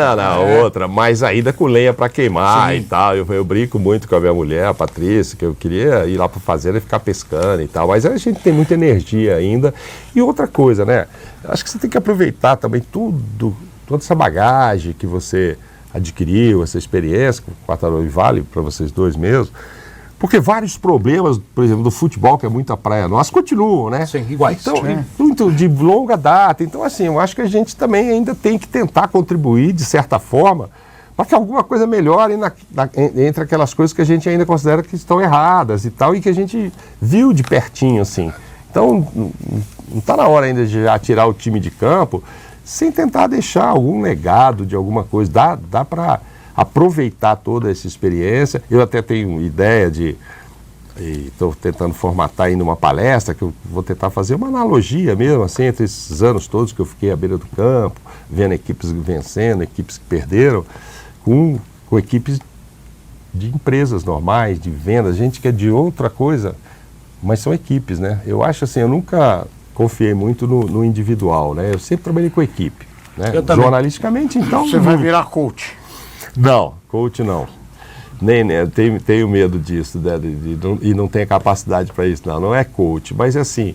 [SPEAKER 5] Outra, mas ainda com lenha para queimar
[SPEAKER 3] Sim.
[SPEAKER 5] e tal. Eu brinco muito com a minha mulher, a Patrícia, que eu queria ir lá para fazenda e ficar pescando e tal. Mas a gente tem muita energia ainda. E outra coisa, né? Acho que você tem que aproveitar também toda essa bagagem que você adquiriu, essa experiência com o Quartarolo, e vale para vocês dois mesmo. Porque vários problemas, por exemplo, do futebol, que é muita praia nossa, continuam, né?
[SPEAKER 3] Sim, iguais.
[SPEAKER 5] Então,
[SPEAKER 3] É.
[SPEAKER 5] não muito de longa data. Então, assim, eu acho que a gente também ainda tem que tentar contribuir, de certa forma, para que alguma coisa melhore entre aquelas coisas que a gente ainda considera que estão erradas e tal, e que a gente viu de pertinho, assim. Então, não está na hora ainda de já tirar o time de campo sem tentar deixar algum legado de alguma coisa. Dá para aproveitar toda essa experiência. Eu até tenho ideia de... Estou tentando formatar aí numa palestra, que eu vou tentar fazer uma analogia mesmo, assim, entre esses anos todos que eu fiquei à beira do campo, vendo equipes vencendo, equipes que perderam, com equipes de empresas normais, de vendas, gente que é de outra coisa, mas são equipes, né? Eu acho assim, eu nunca confiei muito no individual, né? Eu sempre trabalhei com equipe, né? Jornalisticamente, então...
[SPEAKER 4] Você vai virar coach.
[SPEAKER 5] Não, coach não. Nem tenho medo disso, né? E não tenho capacidade para isso, não é coach, mas assim,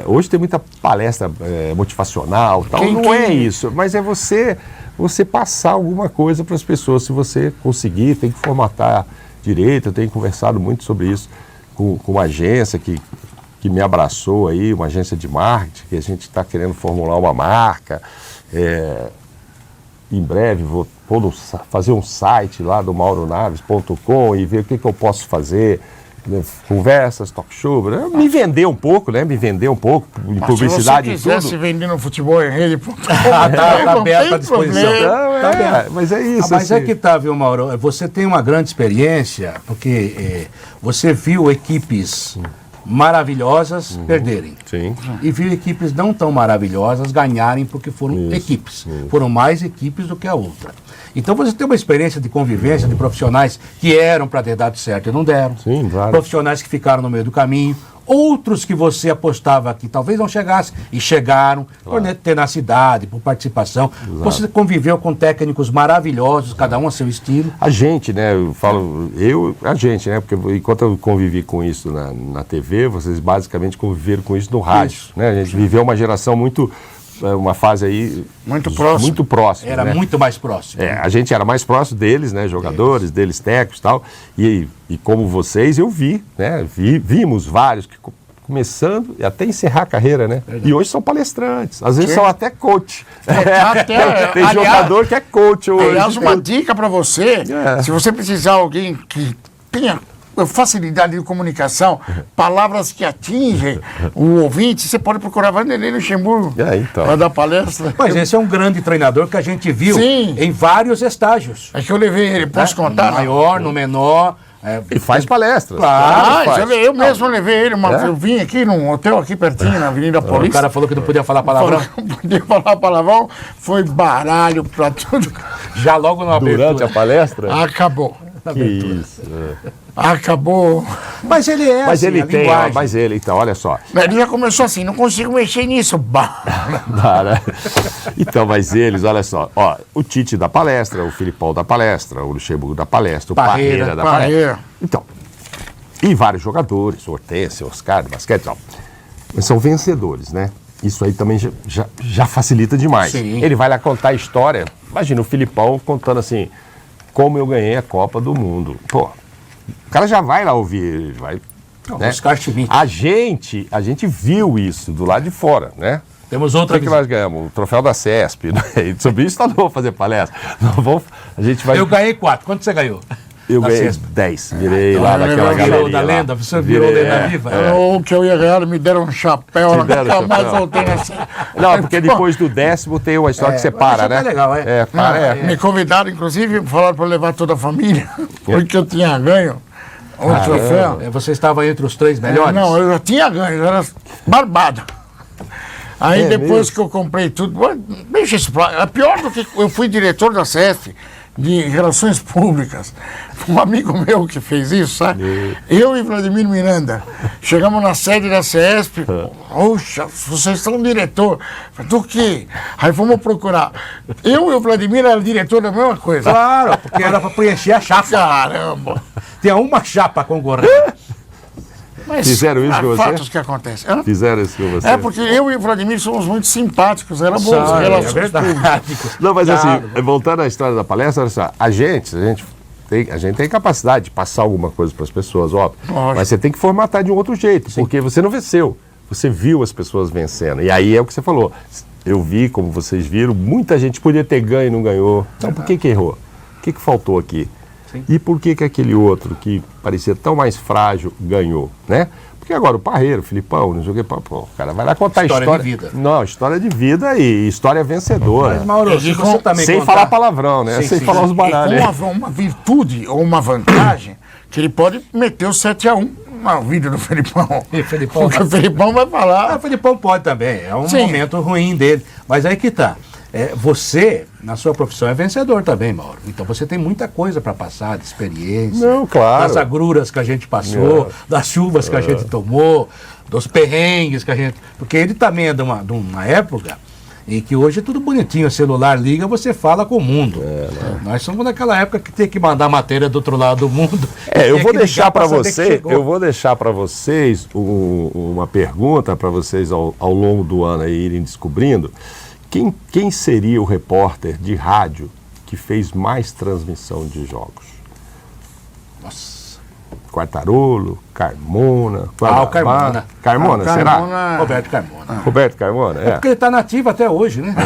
[SPEAKER 5] hoje tem muita palestra motivacional, tal, não é isso, mas é você passar alguma coisa para as pessoas. Se você conseguir, tem que formatar direito. Eu tenho conversado muito sobre isso com uma agência que me abraçou aí, uma agência de marketing, que a gente está querendo formular uma marca. Em breve vou fazer um site lá do mauronaves.com e ver o que eu posso fazer, né? Conversas, talk show, né? Me vender um pouco, né? Me vender um pouco, em publicidade e tudo.
[SPEAKER 4] Se você quisesse vender no futebol em rede,
[SPEAKER 3] Tá aberto à disposição.
[SPEAKER 5] Não, mas é isso.
[SPEAKER 3] Mas
[SPEAKER 5] assim.
[SPEAKER 3] é que tá, viu, Mauro? Você tem uma grande experiência, porque você viu equipes maravilhosas perderem.
[SPEAKER 5] Sim.
[SPEAKER 3] E viu equipes não tão maravilhosas ganharem porque foram equipes. Foram mais equipes do que a outra. Então você tem uma experiência de convivência de profissionais que eram para ter dado certo e não deram.
[SPEAKER 5] Sim, claro.
[SPEAKER 3] Profissionais que ficaram no meio do caminho. Outros que você apostava que talvez não chegassem e chegaram, por tenacidade, por participação. Exato. Você conviveu com técnicos maravilhosos, cada um a seu estilo.
[SPEAKER 5] A gente, né, eu falo, a gente, né, porque enquanto eu convivi com isso na TV, vocês basicamente conviveram com isso no rádio. Isso. Né? A gente viveu uma geração uma fase aí...
[SPEAKER 4] Muito próxima.
[SPEAKER 3] Era, né? Muito mais próximo.
[SPEAKER 5] A gente era mais próximo deles, né? Jogadores, deles técnicos e tal. E como vocês, eu vi, né? Vimos vários que começando e até encerrar a carreira, né? Verdade. E hoje são palestrantes. Às vezes são até coach. Tem jogador que é coach hoje.
[SPEAKER 4] Aliás, uma dica para você, se você precisar de alguém que tenha facilidade de comunicação, palavras que atingem o ouvinte, você pode procurar Vanderlei Luxemburgo para dar palestra.
[SPEAKER 3] Mas esse é um grande treinador que a gente viu em vários estágios.
[SPEAKER 4] É que eu levei ele, posso contar?
[SPEAKER 3] No maior, no menor.
[SPEAKER 5] E faz palestras.
[SPEAKER 4] Claro, eu mesmo levei ele, eu vim aqui num hotel aqui pertinho, na Avenida Paulista.
[SPEAKER 3] O cara falou que não podia falar palavrão.
[SPEAKER 4] Não podia falar palavrão, foi baralho pra tudo.
[SPEAKER 3] Já logo na abertura.
[SPEAKER 5] Durante a palestra?
[SPEAKER 4] Acabou.
[SPEAKER 5] Que isso.
[SPEAKER 4] Acabou.
[SPEAKER 3] Mas ele
[SPEAKER 5] Mas ele tem, então, olha só.
[SPEAKER 4] Ele já começou assim, não consigo mexer nisso.
[SPEAKER 5] Então, mas eles, olha só, o Tite da palestra, o Filipão da palestra, o Luxemburgo da palestra, o Parreira da palestra. Então, e vários jogadores, Hortência, Oscar, de basquete e tal. Mas são vencedores, né? Isso aí também já facilita demais.
[SPEAKER 3] Sim.
[SPEAKER 5] Ele vai lá contar a história. Imagina o Filipão contando assim, como eu ganhei a Copa do Mundo. Pô, o cara já vai lá ouvir, vai... Né?
[SPEAKER 3] Oscar Schmidt.
[SPEAKER 5] A gente viu isso do lado de fora, né?
[SPEAKER 3] Temos outra
[SPEAKER 5] que nós ganhamos, o troféu da CESP. Né? E sobre isso nós não vamos fazer palestra. A gente vai...
[SPEAKER 3] Eu ganhei 4. Quanto você ganhou?
[SPEAKER 5] Eu ganhei 10. Virei lá naquela galerinha
[SPEAKER 3] da lenda, você virou lenda viva.
[SPEAKER 4] O que eu ia ganhar, me deram um chapéu, nunca mais voltei nessa.
[SPEAKER 5] Não, porque depois do 10º tem uma história que você para, né?
[SPEAKER 3] É legal,
[SPEAKER 4] Me convidaram, inclusive, falaram para levar toda a família, porque eu tinha ganho o troféu.
[SPEAKER 3] Você estava entre os 3 melhores?
[SPEAKER 4] Não, eu já tinha ganho, eu era barbado. Aí depois que eu comprei tudo, deixa isso pra... É pior do que eu fui diretor da CESP, de Relações Públicas. Um amigo meu que fez isso, sabe? Eu e Vladimir Miranda. Chegamos na sede da CESP. Poxa, vocês são diretor. Do quê? Aí fomos procurar. Eu e o Vladimir eram diretor da mesma coisa.
[SPEAKER 3] Claro, porque era para preencher a chapa.
[SPEAKER 4] Caramba!
[SPEAKER 3] Tinha uma chapa concorrendo.
[SPEAKER 4] Mas
[SPEAKER 5] fizeram isso com você?
[SPEAKER 4] Fatos que acontecem.
[SPEAKER 5] Fizeram isso com você?
[SPEAKER 4] Porque eu e o Vladimir somos muito simpáticos, era bons relações públicas.
[SPEAKER 5] Não, mas assim, voltando à história da palestra, olha só, a gente tem capacidade de passar alguma coisa para as pessoas, óbvio. Mas você tem que formatar de um outro jeito, porque você não venceu. você viu as pessoas vencendo. E aí é o que você falou. Eu vi, como vocês viram, muita gente podia ter ganho e não ganhou. Então por que errou? O que faltou aqui?
[SPEAKER 3] Sim.
[SPEAKER 5] E por que aquele outro, que parecia tão mais frágil, ganhou, né? Porque agora o Parreira, o Filipão, não sei o que, pô, o cara vai lá contar a história.
[SPEAKER 3] De vida.
[SPEAKER 5] Não, história de vida e história vencedora.
[SPEAKER 3] Mas, Mauro, se você também
[SPEAKER 5] sem falar palavrão, né?
[SPEAKER 3] Sim,
[SPEAKER 5] sem
[SPEAKER 3] sim,
[SPEAKER 5] falar
[SPEAKER 3] sim.
[SPEAKER 5] os baralhos.
[SPEAKER 4] E com uma virtude ou uma vantagem que ele pode meter o 7-1 na vida do Felipão.
[SPEAKER 3] E o Felipão,
[SPEAKER 4] Porque o Felipão vai falar.
[SPEAKER 3] o Felipão pode também, é um
[SPEAKER 4] Sim.
[SPEAKER 3] momento ruim dele. Mas aí que tá. Você, na sua profissão, é vencedor também, Mauro. Então você tem muita coisa para passar, de experiência.
[SPEAKER 5] Não, claro.
[SPEAKER 3] Das agruras que a gente passou, das chuvas que a gente tomou, dos perrengues que a gente... Porque ele também é de uma época em que hoje é tudo bonitinho. O celular liga, você fala com o mundo. Nós somos daquela época que tem que mandar matéria do outro lado do mundo.
[SPEAKER 5] Eu
[SPEAKER 3] Tem
[SPEAKER 5] vou
[SPEAKER 3] que
[SPEAKER 5] deixar
[SPEAKER 3] ligar
[SPEAKER 5] para
[SPEAKER 3] saber que
[SPEAKER 5] você,
[SPEAKER 3] chegou.
[SPEAKER 5] eu vou deixar para vocês uma pergunta para vocês ao longo do ano aí irem descobrindo. Quem seria o repórter de rádio que fez mais transmissão de jogos?
[SPEAKER 3] Nossa.
[SPEAKER 5] Quartarolo, Carmona...
[SPEAKER 3] O Carmona.
[SPEAKER 5] Carmona, será?
[SPEAKER 4] Carmona-
[SPEAKER 3] Roberto Carmona.
[SPEAKER 5] Roberto Carmona, é.
[SPEAKER 3] Porque ele está nativo até hoje, né?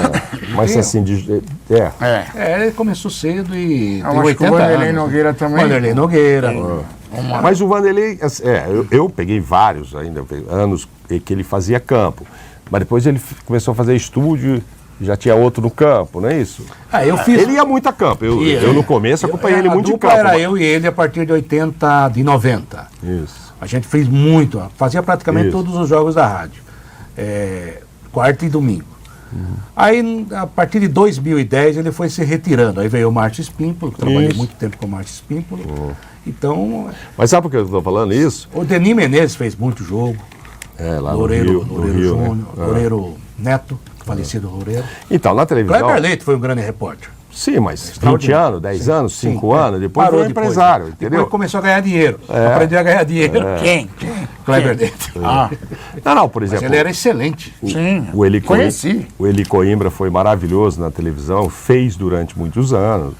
[SPEAKER 5] Mas
[SPEAKER 3] Tem-
[SPEAKER 5] assim,
[SPEAKER 3] ele começou cedo e
[SPEAKER 4] Eu
[SPEAKER 3] tem
[SPEAKER 4] acho que o
[SPEAKER 3] 80
[SPEAKER 4] Vanderlei
[SPEAKER 3] anos.
[SPEAKER 4] Nogueira também.
[SPEAKER 3] Vanderlei Nogueira.
[SPEAKER 5] Mas o Vanderlei, eu peguei vários ainda, anos que ele fazia campo. Mas depois ele começou a fazer estúdio, já tinha outro no campo, não é isso?
[SPEAKER 3] Eu fiz...
[SPEAKER 5] Ele ia muito a campo. Eu no começo acompanhei ele muito
[SPEAKER 3] A
[SPEAKER 5] de
[SPEAKER 3] dupla
[SPEAKER 5] campo.
[SPEAKER 3] era eu e ele a partir de 90.
[SPEAKER 5] Isso.
[SPEAKER 3] A gente fez muito, fazia praticamente
[SPEAKER 5] Isso.
[SPEAKER 3] todos os jogos da rádio. Quarta e domingo. Aí, a partir de 2010, ele foi se retirando. Aí veio o Márcio Espímpolo, que trabalhei
[SPEAKER 5] Isso.
[SPEAKER 3] muito tempo com o Márcio Espímpolo. Então,
[SPEAKER 5] Mas sabe por que eu estou falando isso?
[SPEAKER 3] o Denis Menezes fez muito jogo.
[SPEAKER 5] Lá
[SPEAKER 3] Loureiro,
[SPEAKER 5] no
[SPEAKER 3] Loureiro
[SPEAKER 5] Rio, né?
[SPEAKER 3] Júnior, Loureiro Neto, falecido Loureiro.
[SPEAKER 5] Então, na televisão...
[SPEAKER 3] Kleber Leite foi um grande repórter.
[SPEAKER 5] Sim, mas 20
[SPEAKER 3] Extraordinário.
[SPEAKER 5] anos, 10
[SPEAKER 3] Sim,
[SPEAKER 5] anos,
[SPEAKER 3] sim,
[SPEAKER 5] 5 anos, depois
[SPEAKER 3] Parou
[SPEAKER 5] foi empresário, entendeu?
[SPEAKER 3] Depois começou a ganhar dinheiro. Aprendeu a ganhar dinheiro.
[SPEAKER 4] Quem?
[SPEAKER 3] Kleber Leite.
[SPEAKER 5] Não, por
[SPEAKER 3] Mas
[SPEAKER 5] exemplo...
[SPEAKER 3] ele era excelente.
[SPEAKER 4] Sim.
[SPEAKER 5] O Eli
[SPEAKER 4] Conheci.
[SPEAKER 5] Coimbra foi maravilhoso na televisão, fez durante muitos anos.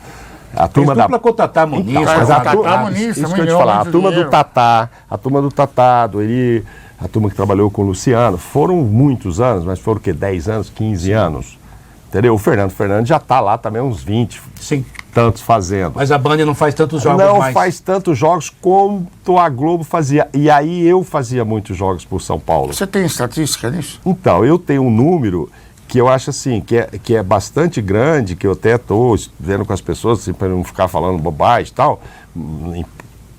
[SPEAKER 5] A
[SPEAKER 3] Fez
[SPEAKER 5] turma
[SPEAKER 3] dupla com o Tatá Muniz.
[SPEAKER 5] Então,
[SPEAKER 3] com
[SPEAKER 5] mas
[SPEAKER 3] o
[SPEAKER 5] a
[SPEAKER 3] Tatá
[SPEAKER 5] turma,
[SPEAKER 4] Muniz
[SPEAKER 5] isso que
[SPEAKER 4] também
[SPEAKER 5] eu te
[SPEAKER 4] ganhou
[SPEAKER 5] falar, a
[SPEAKER 4] muito
[SPEAKER 5] turma do
[SPEAKER 4] dinheiro.
[SPEAKER 5] Tatá, do Eli, a turma que trabalhou com o Luciano, foram muitos anos, mas foram o quê? 10 anos, 15 anos? Entendeu? O Fernando já está lá também uns 20,
[SPEAKER 3] Sim,
[SPEAKER 5] tantos fazendo.
[SPEAKER 3] mas a Band não faz tantos jogos
[SPEAKER 5] Não
[SPEAKER 3] mais.
[SPEAKER 5] faz tantos jogos quanto a Globo fazia. E aí eu fazia muitos jogos por São Paulo.
[SPEAKER 4] Você tem estatística disso?
[SPEAKER 5] Então, eu tenho um número que eu acho assim, que é bastante grande, que eu até estou vendo com as pessoas, assim, para não ficar falando bobagem e tal, em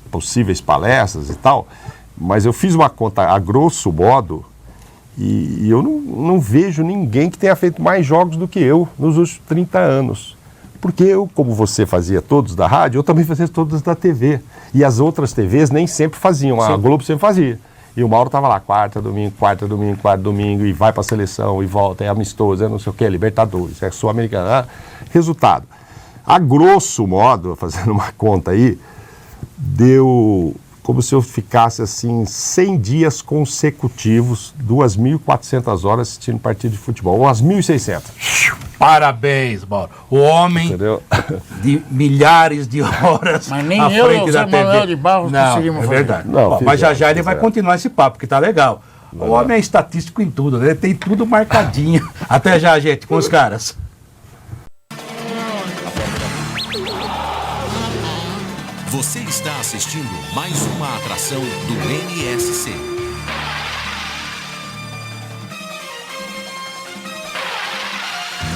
[SPEAKER 5] possíveis palestras e tal, mas eu fiz uma conta a grosso modo e eu não vejo ninguém que tenha feito mais jogos do que eu nos últimos 30 anos. Porque eu, como você fazia todos da rádio, eu também fazia todos da TV. E as outras TVs nem sempre faziam, a Globo sempre fazia. E o Mauro estava lá, quarta, domingo, e vai para a seleção, e volta, é amistoso, é não sei o que, Libertadores, é Sul-Americana. Resultado, a grosso modo, fazendo uma conta aí, deu como se eu ficasse assim 100 dias consecutivos, 2.400 horas assistindo partido de futebol, umas 1.600.
[SPEAKER 3] Parabéns, Mauro. O homem
[SPEAKER 5] Entendeu?
[SPEAKER 3] de milhares de horas
[SPEAKER 4] Mas nem
[SPEAKER 3] à
[SPEAKER 4] eu,
[SPEAKER 3] frente
[SPEAKER 4] Zé
[SPEAKER 3] da TV.
[SPEAKER 4] Manuel de Barros
[SPEAKER 3] Não,
[SPEAKER 4] conseguimos
[SPEAKER 3] é
[SPEAKER 4] fazer.
[SPEAKER 3] verdade.
[SPEAKER 5] Não,
[SPEAKER 3] Ó, mas já
[SPEAKER 5] fizeram,
[SPEAKER 3] ele vai
[SPEAKER 5] fizeram.
[SPEAKER 3] continuar esse papo, que tá legal. O homem é estatístico em tudo, né? Ele tem tudo marcadinho. Até já, gente, com os caras.
[SPEAKER 2] Você está assistindo mais uma atração do NSC.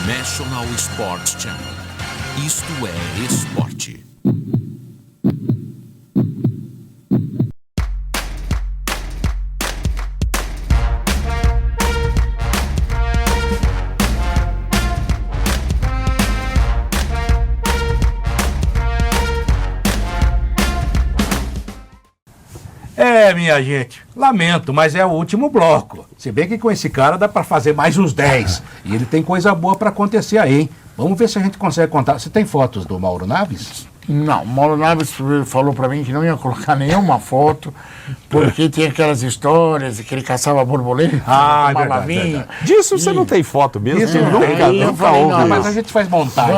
[SPEAKER 2] National Sports Channel. Isto é esporte.
[SPEAKER 3] Minha gente, lamento, mas é o último bloco. Se bem que com esse cara dá para fazer mais uns 10. E ele tem coisa boa para acontecer aí, hein? Vamos ver se a gente consegue contar. Você tem fotos do Mauro Naves?
[SPEAKER 4] Não, Mauro Naves falou pra mim que não ia colocar nenhuma foto, porque tinha aquelas histórias que ele caçava borboleta, tomava vinho.
[SPEAKER 5] Disso você não tem foto mesmo?
[SPEAKER 3] Isso
[SPEAKER 5] eu
[SPEAKER 3] não tem.
[SPEAKER 5] nunca,
[SPEAKER 4] Eu
[SPEAKER 5] nunca
[SPEAKER 4] falei,
[SPEAKER 5] houve.
[SPEAKER 4] não,
[SPEAKER 3] Mas a gente faz montagem.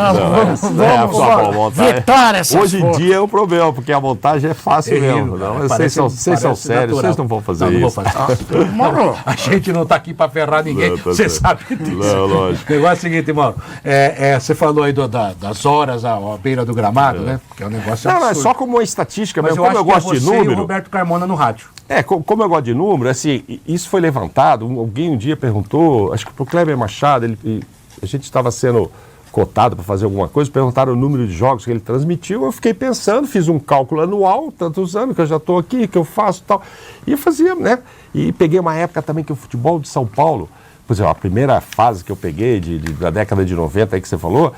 [SPEAKER 4] Vamos vetar essas
[SPEAKER 5] Hoje em
[SPEAKER 4] fotos.
[SPEAKER 5] dia é um problema, porque a montagem é fácil
[SPEAKER 3] Terrível,
[SPEAKER 5] mesmo. Não,
[SPEAKER 3] né?
[SPEAKER 5] vocês são
[SPEAKER 3] Parece
[SPEAKER 5] sérios,
[SPEAKER 3] natural.
[SPEAKER 5] vocês não vão fazer
[SPEAKER 3] Não
[SPEAKER 5] isso.
[SPEAKER 3] vou fazer.
[SPEAKER 4] Mauro,
[SPEAKER 3] A gente não está aqui para ferrar ninguém,
[SPEAKER 5] Não, tá
[SPEAKER 3] você
[SPEAKER 5] certo.
[SPEAKER 3] sabe disso.
[SPEAKER 5] Não, lógico.
[SPEAKER 3] O negócio é o seguinte, Mauro, você falou aí das horas à beira do gramado, né? Que é um negócio
[SPEAKER 5] Não, é
[SPEAKER 3] absurdo.
[SPEAKER 5] só como uma estatística,
[SPEAKER 3] Mas
[SPEAKER 5] mas
[SPEAKER 3] eu
[SPEAKER 5] como
[SPEAKER 3] acho
[SPEAKER 5] eu
[SPEAKER 3] que é
[SPEAKER 5] gosto de
[SPEAKER 3] você e o
[SPEAKER 5] número.
[SPEAKER 3] Roberto Carmona no rádio.
[SPEAKER 5] Como eu gosto de número, assim, isso foi levantado. Alguém um dia perguntou, acho que pro Kleber Machado, a gente estava sendo cotado para fazer alguma coisa, perguntaram o número de jogos que ele transmitiu. Eu fiquei pensando, fiz um cálculo anual, tantos anos que eu já estou aqui, que eu faço e tal. E eu fazia, né? E peguei uma época também que o futebol de São Paulo, por exemplo, a primeira fase que eu peguei da década de 90 aí que você falou,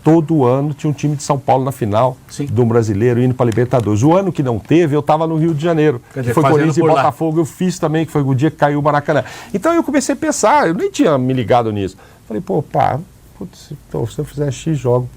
[SPEAKER 5] todo ano tinha um time de São Paulo na final do Brasileiro indo para Libertadores. O ano que não teve, eu estava no Rio de Janeiro.
[SPEAKER 3] Quer dizer,
[SPEAKER 5] Foi Corinthians e
[SPEAKER 3] fazendo por lá.
[SPEAKER 5] Botafogo, eu fiz também, que foi o dia que caiu o Maracanã. Então eu comecei a pensar, eu nem tinha me ligado nisso. Falei, pô, putz, então, se eu fizer X jogos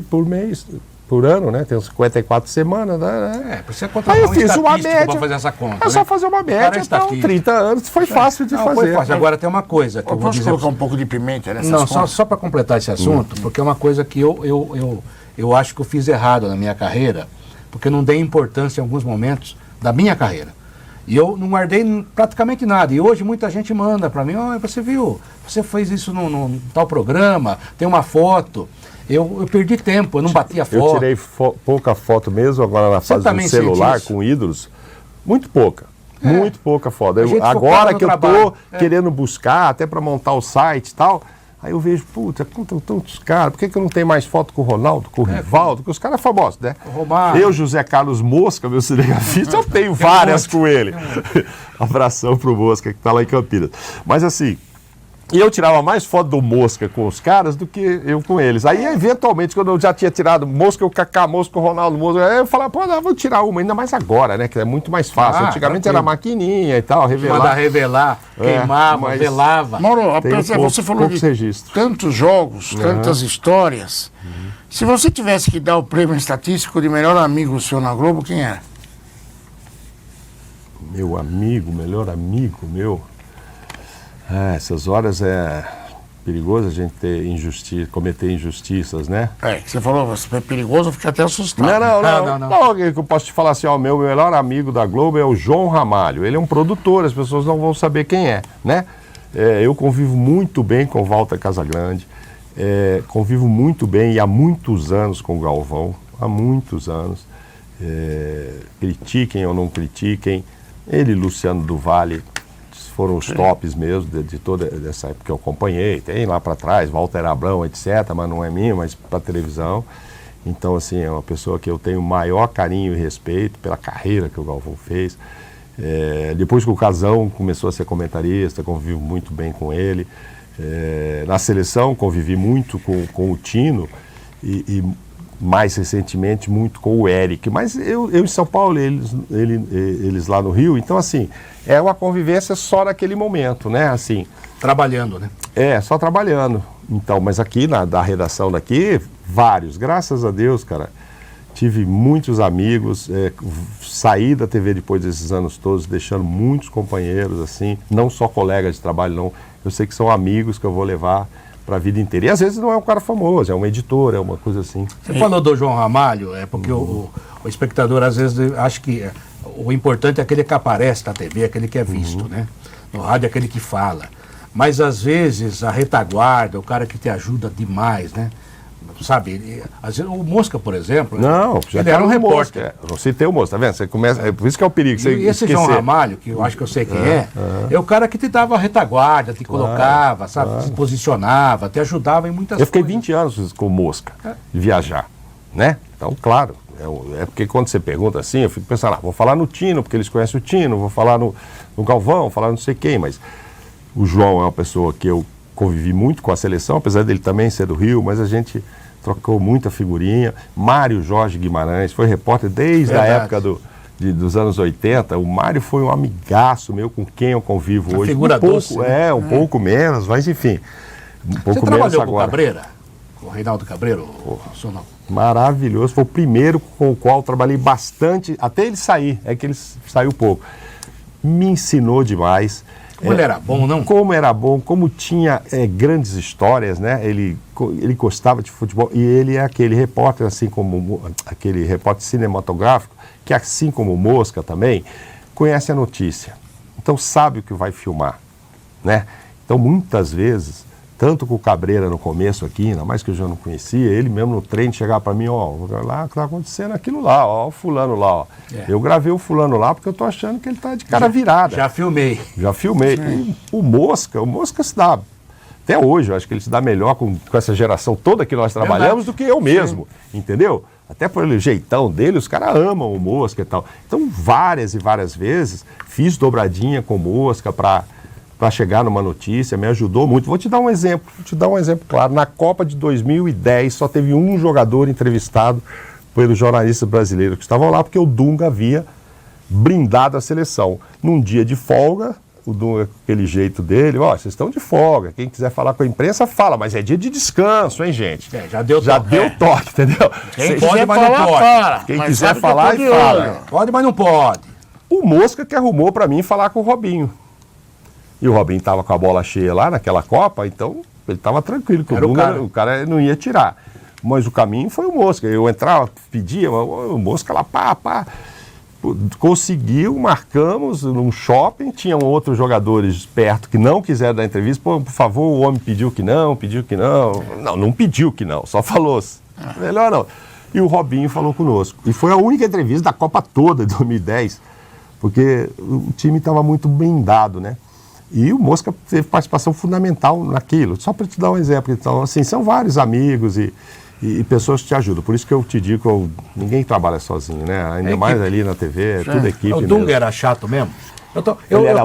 [SPEAKER 5] por mês, por ano, né? Tem uns 54 semanas, né?
[SPEAKER 3] Precisa contratar
[SPEAKER 5] Aí eu fiz uma
[SPEAKER 3] estatístico
[SPEAKER 5] média.
[SPEAKER 3] para fazer essa conta.
[SPEAKER 5] É só fazer uma média, então 30 anos, foi fácil de fazer.
[SPEAKER 3] Foi fácil. Agora tem uma coisa que eu vou
[SPEAKER 4] posso
[SPEAKER 3] dizer.
[SPEAKER 4] colocar um pouco de pimenta nessas
[SPEAKER 3] Não,
[SPEAKER 4] contas?
[SPEAKER 3] só para completar esse assunto, porque é uma coisa que eu acho que eu fiz errado na minha carreira, porque eu não dei importância em alguns momentos da minha carreira. E eu não guardei praticamente nada. E hoje muita gente manda para mim, você viu, você fez isso num tal programa, tem uma foto. Eu perdi tempo, eu não bati a foto.
[SPEAKER 5] Eu tirei pouca foto mesmo, agora na
[SPEAKER 3] Você
[SPEAKER 5] fase
[SPEAKER 3] também
[SPEAKER 5] do celular,
[SPEAKER 3] sente isso?
[SPEAKER 5] com ídolos. Muito pouca. Muito pouca foto.
[SPEAKER 3] A gente
[SPEAKER 5] Agora
[SPEAKER 3] focava no
[SPEAKER 5] que eu
[SPEAKER 3] trabalho.
[SPEAKER 5] tô querendo buscar, até para montar o site e tal, aí eu vejo, puta, tantos caras, por que eu não tenho mais foto com o Ronaldo, com o Rivaldo, com os caras famosos, né?
[SPEAKER 3] O Romário.
[SPEAKER 5] Eu, José Carlos Mosca, meu cinegrafista, eu tenho várias com ele. Abração pro Mosca, que tá lá em Campinas. Mas assim, e eu tirava mais foto do Mosca com os caras do que eu com eles. Aí, eventualmente, quando eu já tinha tirado Mosca, o Kaká, Mosca, o Ronaldo, Mosca, aí eu falava, pô, vou tirar uma, ainda mais agora, né? Que é muito mais fácil. Antigamente era maquininha e tal,
[SPEAKER 3] Mandar revelar, queimava,
[SPEAKER 5] mas-
[SPEAKER 3] velava.
[SPEAKER 4] Mauro,
[SPEAKER 5] Tem
[SPEAKER 4] apesar,
[SPEAKER 5] pouco-
[SPEAKER 4] você falou
[SPEAKER 5] poucos
[SPEAKER 4] de
[SPEAKER 5] registros.
[SPEAKER 4] tantos jogos, tantas histórias. Se você tivesse que dar o prêmio estatístico de melhor amigo seu na Globo, quem era?
[SPEAKER 5] Meu amigo, melhor amigo meu. Essas horas é perigoso a gente cometer injustiças, né?
[SPEAKER 4] Você falou, você é perigoso, eu fiquei até assustado.
[SPEAKER 5] Não, eu posso te falar assim, ó, o meu melhor amigo da Globo é o João Ramalho. Ele é um produtor, as pessoas não vão saber quem é, né? Eu convivo muito bem com o Walter Casagrande, convivo muito bem e há muitos anos com o Galvão, há muitos anos. Critiquem ou não critiquem, ele e Luciano do Vale foram os tops mesmo de toda essa época que eu acompanhei. Tem lá para trás, Walter Abrão, etc., mas não é minha, mas para televisão. Então, assim, é uma pessoa que eu tenho maior carinho e respeito pela carreira que o Galvão fez. Depois que o Casão começou a ser comentarista, convivo muito bem com ele. Na seleção, convivi muito com o Tino e mais recentemente muito com o Eric. Mas eu em São Paulo, eles lá no Rio. Então, assim, é uma convivência só naquele momento, né? Assim,
[SPEAKER 3] Trabalhando, né?
[SPEAKER 5] só trabalhando. Então, mas aqui da redação daqui, vários. Graças a Deus, cara, tive muitos amigos, saí da TV depois desses anos todos, deixando muitos companheiros, assim, não só colegas de trabalho, não. Eu sei que são amigos que eu vou levar para a vida inteira. E às vezes não é um cara famoso, é um editor, é uma coisa assim.
[SPEAKER 3] Você falou do João Ramalho, porque o espectador às vezes acha que o importante é aquele que aparece na TV, aquele que é visto, né? No rádio é aquele que fala. Mas às vezes a retaguarda, o cara que te ajuda demais, né? Sabe, às vezes, o Mosca, por exemplo, ele era um repórter.
[SPEAKER 5] Eu não citei o Mosca, tá vendo? Você começa, por isso que é o perigo. Você
[SPEAKER 3] E esse
[SPEAKER 5] esquecer.
[SPEAKER 3] João Ramalho, que eu acho que eu sei quem é o cara que te dava a retaguarda, te colocava, sabe, te posicionava, te ajudava em muitas
[SPEAKER 5] Eu fiquei
[SPEAKER 3] coisas.
[SPEAKER 5] 20 anos com Mosca, de viajar, né? Então, claro, é porque quando você pergunta assim, eu fico pensando, vou falar no Tino, porque eles conhecem o Tino, vou falar no Galvão, vou falar não sei quem, mas o João é uma pessoa que eu convivi muito com a seleção, apesar dele também ser do Rio, mas a gente trocou muita figurinha. Mário Jorge Guimarães foi repórter desde a época dos anos 80. O Mário foi um amigaço meu com quem eu convivo hoje.
[SPEAKER 3] Figura doce, né?
[SPEAKER 5] Um pouco menos, mas enfim. Um pouco
[SPEAKER 3] Você
[SPEAKER 5] menos
[SPEAKER 3] trabalhou
[SPEAKER 5] agora.
[SPEAKER 3] com o Cabreira? O Reinaldo Cabreiro, o Sonal.
[SPEAKER 5] Maravilhoso. Foi o primeiro com o qual trabalhei bastante, até ele sair. É que ele saiu pouco. Me ensinou demais.
[SPEAKER 3] Como ele era bom, não?
[SPEAKER 5] Como era bom, como tinha grandes histórias, né? Ele gostava de futebol e ele é aquele repórter, assim como aquele repórter cinematográfico, que assim como o Mosca também, conhece a notícia. Então sabe o que vai filmar, né? Então muitas vezes, tanto com o Cabreira no começo aqui, ainda mais que eu já não conhecia, ele mesmo no treino chegava para mim, ó, lá tá acontecendo aquilo lá, ó, o fulano lá, ó. Eu gravei o fulano lá porque eu tô achando que ele tá de cara virada.
[SPEAKER 3] Já filmei. E o Mosca se dá, até hoje, eu acho que ele se dá melhor com essa geração toda que nós trabalhamos do que eu mesmo, entendeu? Até pelo jeitão dele, os caras amam o Mosca e tal. Então, várias e várias vezes, fiz dobradinha com o Mosca para chegar numa notícia, me ajudou muito. Vou te dar um exemplo claro. Na Copa de 2010, só teve um jogador entrevistado pelos jornalistas brasileiros que estavam lá, porque o Dunga havia blindado a seleção. Num dia de folga, o Dunga, com aquele jeito dele, ó, vocês estão de folga, quem quiser falar com a imprensa, fala, mas é dia de descanso, hein, gente? Já deu
[SPEAKER 5] toque, entendeu?
[SPEAKER 3] Quem pode, mas não pode.
[SPEAKER 5] Quem quiser falar, e fala.
[SPEAKER 3] Pode, mas não pode.
[SPEAKER 5] O Mosca que arrumou para mim falar com o Robinho. E o Robinho estava com a bola cheia lá naquela Copa, então ele estava tranquilo, que o cara não ia tirar. Mas o caminho foi o Mosca. Eu entrava, pedia, o Mosca lá, pá. Conseguiu, marcamos num shopping, tinham outros jogadores perto que não quiseram dar entrevista. Pô, por favor, o homem pediu que não. Não pediu que não, só falou. Melhor não. E o Robinho falou conosco. E foi a única entrevista da Copa toda de 2010, porque o time estava muito bem dado, né? E o Mosca teve participação fundamental naquilo. Só para te dar um exemplo. Então, assim, são vários amigos e pessoas que te ajudam. Por isso que eu te digo, ninguém trabalha sozinho, né? Ainda mais ali na TV, tudo equipe.
[SPEAKER 3] O Dunga era chato mesmo? Eu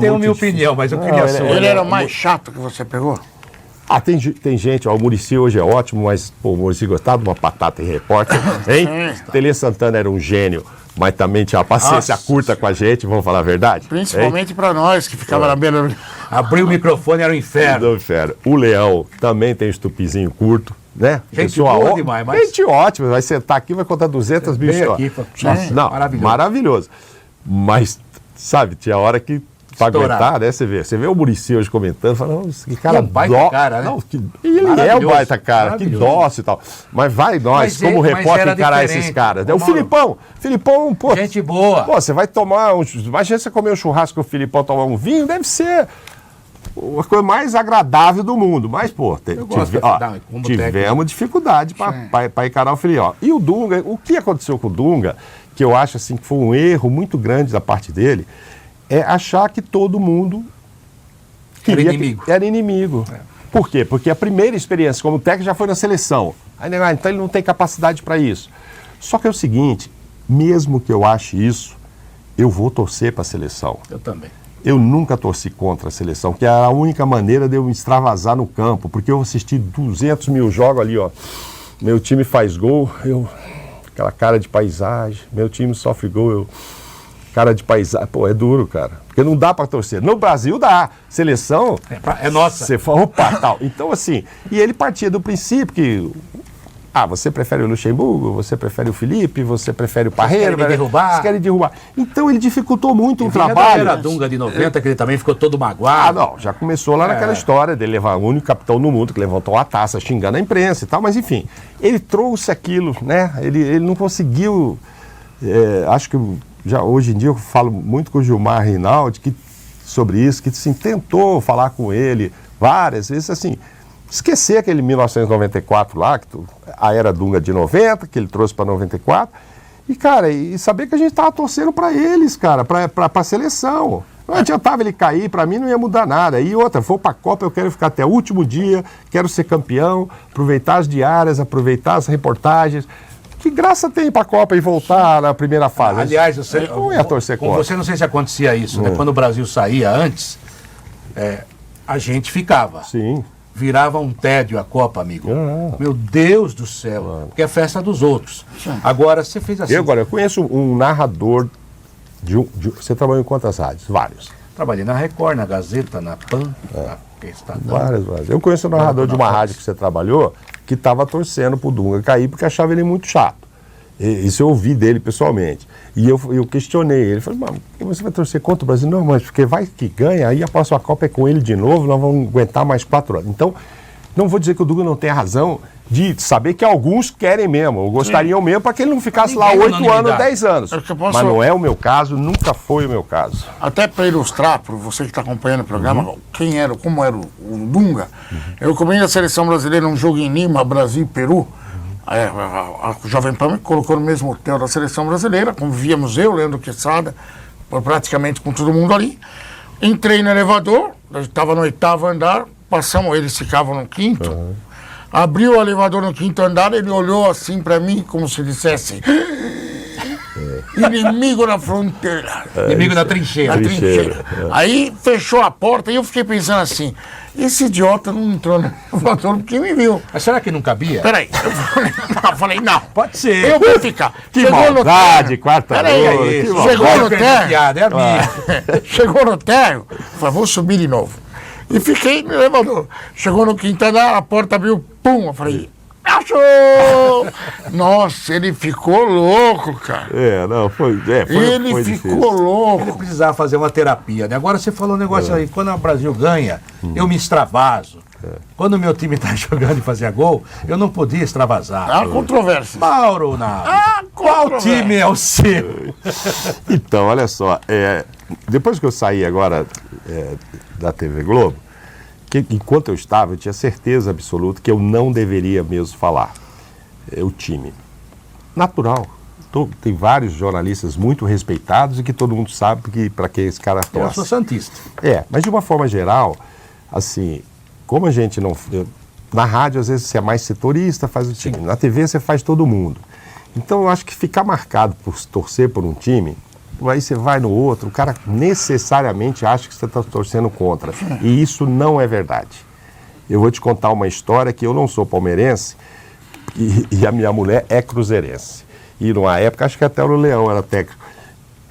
[SPEAKER 3] tenho a minha opinião, mas eu queria saber.
[SPEAKER 4] Ele era o mais chato que você pegou?
[SPEAKER 5] Tem gente, ó, o Muricy hoje é ótimo, mas pô, o Muricy gostava de uma patata em repórter, hein? Tele Santana era um gênio, mas também tinha uma paciência curta com a gente, vamos falar a verdade?
[SPEAKER 4] Principalmente para nós, que ficava na beira...
[SPEAKER 3] Abrir o microfone era um inferno.
[SPEAKER 5] O Leão também tem estupizinho curto, né?
[SPEAKER 3] Gente boa demais, mas...
[SPEAKER 5] Gente ótima, vai sentar aqui, vai contar 200 mil histórias. Não, maravilhoso. Mas, sabe, tinha hora que pra aguentar, né? Você vê o Muricy hoje comentando, falando, que cara
[SPEAKER 3] baita cara, né?
[SPEAKER 5] Ele é um baita cara, que dócil e tal. Mas vai nós, como repórter, encarar esses caras. O Filipão, pô...
[SPEAKER 3] Gente boa.
[SPEAKER 5] Pô, você vai tomar... Imagina você comer um churrasco com o Filipão, tomar um vinho, deve ser... a coisa mais agradável do mundo. Mas, pô, tivemos dificuldade para encarar o Filipão. E o Dunga, o que aconteceu com o Dunga, que eu acho assim que foi um erro muito grande da parte dele, é achar que todo mundo era inimigo. Por quê? Porque a primeira experiência como técnico já foi na seleção. Aí, então ele não tem capacidade para isso. Só que é o seguinte, mesmo que eu ache isso, eu vou torcer para a seleção.
[SPEAKER 3] Eu também.
[SPEAKER 5] Eu nunca torci contra a seleção, que é a única maneira de eu me extravasar no campo, porque eu assisti 200 mil jogos ali, ó. Meu time faz gol, aquela cara de paisagem, meu time sofre gol, cara de paisagem. Pô, é duro, cara, porque não dá para torcer. No Brasil dá, seleção...
[SPEAKER 3] É nossa.
[SPEAKER 5] Você fala, opa, tal. Então, assim, e ele partia do princípio que... você prefere o Luxemburgo, você prefere o Felipe, você prefere o Parreira. Vocês querem derrubar. Então ele dificultou muito o trabalho.
[SPEAKER 3] Era a Dunga de 90, que ele também ficou todo magoado.
[SPEAKER 5] Não, já começou lá naquela história dele levar o único capitão no mundo que levantou a taça xingando a imprensa e tal, mas enfim, ele trouxe aquilo, né? Ele não conseguiu, acho que já hoje em dia eu falo muito com o Gilmar Reinaldi sobre isso, que assim, tentou falar com ele várias vezes, assim... Esquecer aquele 1994 lá, a era Dunga de 90, que ele trouxe para 94, e, cara, e saber que a gente estava torcendo para eles, cara, para a seleção. Não adiantava ele cair, para mim não ia mudar nada. E outra, vou para a Copa, eu quero ficar até o último dia, quero ser campeão, aproveitar as diárias, aproveitar as reportagens. Que graça tem para a Copa e voltar na primeira fase?
[SPEAKER 3] Aliás,
[SPEAKER 5] não ia torcer
[SPEAKER 3] com você, não sei se acontecia isso, né? Quando o Brasil saía antes, a gente ficava.
[SPEAKER 5] Sim.
[SPEAKER 3] Virava um tédio a Copa, amigo. Meu Deus do céu. Porque é festa dos outros. Agora, você fez assim...
[SPEAKER 5] Eu conheço um narrador você trabalhou em quantas rádios? Vários.
[SPEAKER 3] Trabalhei na Record, na Gazeta, na PAN, na Estadão.
[SPEAKER 5] Várias. Eu conheço o narrador de uma rádio que você trabalhou que estava torcendo pro Dunga cair porque achava ele muito chato. Isso eu ouvi dele pessoalmente. E eu questionei ele. Falei, mas você vai torcer contra o Brasil? Não, mas porque vai que ganha, aí a próxima Copa é com ele de novo, nós vamos aguentar mais 4 anos. Então, não vou dizer que o Dunga não tem razão de saber que alguns querem mesmo, ou gostariam mesmo, para que ele não ficasse lá 8 anos, 10 anos. Mas não é o meu caso, nunca foi o meu caso.
[SPEAKER 4] Até para ilustrar, para você que está acompanhando o programa, como era o Dunga, eu comi a seleção brasileira num jogo em Lima, Brasil e Peru. A Jovem Pan me colocou no mesmo hotel da seleção brasileira, convivíamos eu, Leandro Quesada, praticamente com todo mundo ali. Entrei no elevador, estava no 8º andar, passamos, eles ficavam no 5º. Abriu o elevador no 5º andar, ele olhou assim para mim, como se dissesse: inimigo na fronteira.
[SPEAKER 3] Inimigo na trincheira.
[SPEAKER 4] Aí fechou a porta e eu fiquei pensando assim: esse idiota não entrou no elevador porque me viu.
[SPEAKER 3] Mas será que não cabia?
[SPEAKER 4] Peraí, eu falei, não.
[SPEAKER 3] Pode ser.
[SPEAKER 4] Eu vou ficar.
[SPEAKER 5] Que maldade, quarta-noite.
[SPEAKER 4] Chegou no térreo. Chegou no térreo, falei, vou subir de novo. E fiquei no elevador. Chegou no 5º andar, a porta abriu, pum, eu falei, achou! Nossa, ele ficou louco, cara.
[SPEAKER 5] Foi
[SPEAKER 4] ele ficou
[SPEAKER 5] difícil.
[SPEAKER 4] louco.
[SPEAKER 3] Ele precisava fazer uma terapia, né? Agora você falou um negócio aí, quando o Brasil ganha, eu me extravaso. Quando o meu time está jogando e fazia gol, eu não podia extravasar.
[SPEAKER 4] Há controvérsia.
[SPEAKER 3] Mauro Naves, qual time é o seu?
[SPEAKER 5] Então, olha só, depois que eu saí agora da TV Globo, enquanto eu estava, eu tinha certeza absoluta que eu não deveria mesmo falar. O time. Natural. Tem vários jornalistas muito respeitados e que todo mundo sabe para quem esse cara torce.
[SPEAKER 3] Eu sou santista.
[SPEAKER 5] Mas de uma forma geral, assim, como a gente não... Na rádio, às vezes, você é mais setorista, faz o time. Na TV, você faz todo mundo. Então, eu acho que ficar marcado por torcer por um time, aí você vai no outro, o cara necessariamente acha que você está torcendo contra. E isso não é verdade. Eu vou te contar uma história que eu não sou palmeirense e a minha mulher é cruzeirense. E numa época, acho que até o Leão era técnico,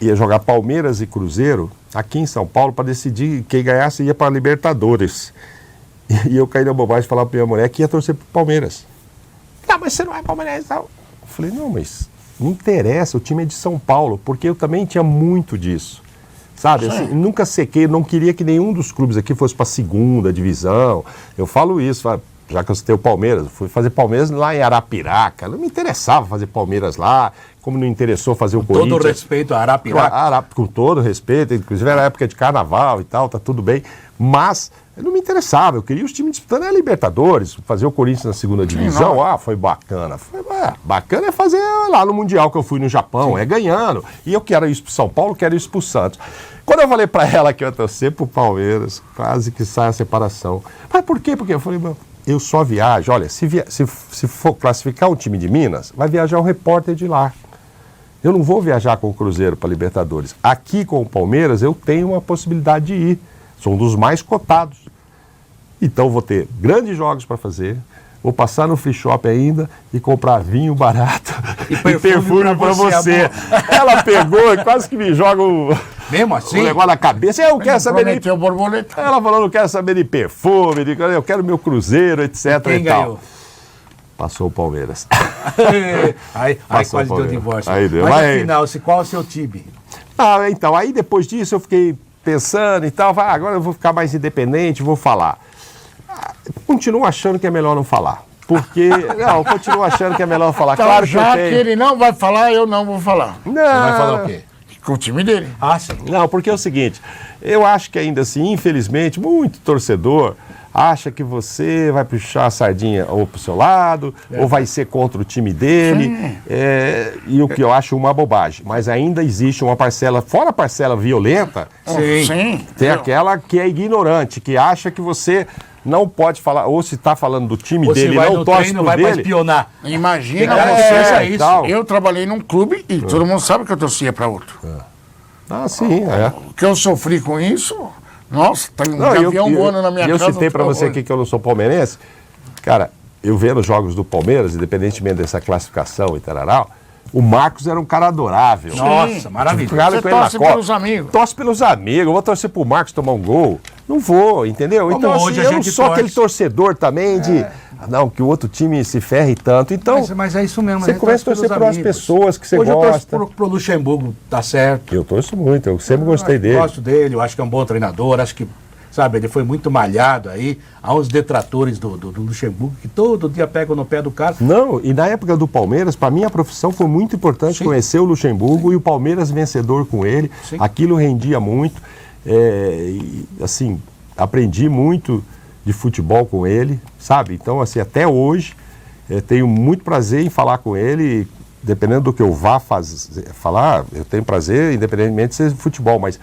[SPEAKER 5] ia jogar Palmeiras e Cruzeiro aqui em São Paulo para decidir quem ganhasse ia para a Libertadores. E eu caí na bobagem de falar para minha mulher que ia torcer para o Palmeiras. Mas você não é palmeirense, não. Eu falei, não, mas não interessa, o time é de São Paulo, porque eu também tinha muito disso. Sabe, assim, nunca sequei, não queria que nenhum dos clubes aqui fosse para a 2ª divisão. Eu falo isso, já que eu citei o Palmeiras, fui fazer Palmeiras lá em Arapiraca. Não me interessava fazer Palmeiras lá, como não interessou fazer o Corinthians.
[SPEAKER 3] Com todo respeito a Arapiraca.
[SPEAKER 5] Com todo respeito, inclusive era época de carnaval e tal, tá tudo bem. Mas não me interessava, eu queria os times disputando a Libertadores, fazer o Corinthians na 2ª divisão, foi bacana. Bacana é fazer lá no Mundial que eu fui no Japão, ganhando. E eu quero isso pro São Paulo, quero isso pro Santos. Quando eu falei pra ela que eu ia torcer pro Palmeiras, quase que sai a separação. Mas por quê? Porque eu falei, eu só viajo, olha, se for classificar um time de Minas, vai viajar um repórter de lá. Eu não vou viajar com o Cruzeiro para Libertadores. Aqui com o Palmeiras eu tenho uma possibilidade de ir. Sou um dos mais cotados. Então vou ter grandes jogos para fazer, vou passar no free shop ainda e comprar vinho barato e perfume para você. Ela pegou e quase que me joga
[SPEAKER 3] mesmo assim?
[SPEAKER 5] o negócio na cabeça. Eu quero saber de...
[SPEAKER 4] borboleta.
[SPEAKER 5] Ela falou, não quero saber de perfume, eu quero meu Cruzeiro, etc.
[SPEAKER 3] Quem ganhou?
[SPEAKER 5] Passou o Palmeiras.
[SPEAKER 3] aí quase deu divórcio.
[SPEAKER 5] Aí deu.
[SPEAKER 3] Mas afinal, qual é o seu time?
[SPEAKER 5] Então, aí depois disso eu fiquei pensando e tal, agora eu vou ficar mais independente, vou falar. Continuo achando que é melhor não falar. Porque, eu continuo achando que é melhor falar.
[SPEAKER 4] Então,
[SPEAKER 5] claro
[SPEAKER 4] já
[SPEAKER 5] que
[SPEAKER 4] ele não vai falar, eu não vou falar.
[SPEAKER 5] Não.
[SPEAKER 3] Você vai falar o quê?
[SPEAKER 4] Com o time dele.
[SPEAKER 3] Sim.
[SPEAKER 5] Não, porque é o seguinte, eu acho que ainda assim, infelizmente, muito torcedor acha que você vai puxar a sardinha ou pro seu lado, ou vai ser contra o time dele, e o que eu acho uma bobagem. Mas ainda existe uma parcela, fora a parcela violenta, tem aquela que é ignorante, que acha que você não pode falar, ou se está falando do time dele, não torce pro
[SPEAKER 3] vai
[SPEAKER 5] dele.
[SPEAKER 3] Para espionar.
[SPEAKER 4] Imagina
[SPEAKER 3] isso.
[SPEAKER 4] Eu trabalhei num clube e todo mundo sabe que eu torcia para outro.
[SPEAKER 5] Sim,
[SPEAKER 4] O que eu sofri com isso... Nossa, tem um avião voando na minha casa.
[SPEAKER 5] Eu citei para você aqui que eu não sou palmeirense. Cara, eu vendo os jogos do Palmeiras, independentemente dessa classificação e tararau, O Marcos era um cara adorável.
[SPEAKER 3] Nossa, maravilhoso.
[SPEAKER 5] Ficava
[SPEAKER 4] Você
[SPEAKER 5] com ele na
[SPEAKER 4] torce
[SPEAKER 5] Copa.
[SPEAKER 4] pelos amigos.
[SPEAKER 5] Torce pelos amigos. Eu vou torcer pro Marcos tomar um gol. Não vou, entendeu?
[SPEAKER 3] Como
[SPEAKER 5] Então, assim,
[SPEAKER 3] hoje a
[SPEAKER 5] eu não
[SPEAKER 3] gente
[SPEAKER 5] sou
[SPEAKER 3] torce.
[SPEAKER 5] aquele torcedor também de... Não, que o outro time se ferre tanto. Então,
[SPEAKER 3] Mas é isso mesmo.
[SPEAKER 5] você começa a torcer pelas pessoas que você
[SPEAKER 3] hoje
[SPEAKER 5] gosta.
[SPEAKER 3] eu torço pro Luxemburgo, tá certo.
[SPEAKER 5] Eu torço muito, eu sempre gostei dele.
[SPEAKER 3] Gosto dele, eu acho que é um bom treinador, acho que, sabe, ele foi muito malhado aí. Há uns detratores do Luxemburgo que todo dia pegam no pé do cara.
[SPEAKER 5] Não, e na época do Palmeiras, para mim a profissão foi muito importante conhecer o Luxemburgo e o Palmeiras vencedor com ele.
[SPEAKER 3] Sim.
[SPEAKER 5] Aquilo rendia muito. E, assim, aprendi muito de futebol com ele, sabe? Então, assim, até hoje, tenho muito prazer em falar com ele. Dependendo do que eu vá falar, eu tenho prazer, independentemente de ser futebol, mas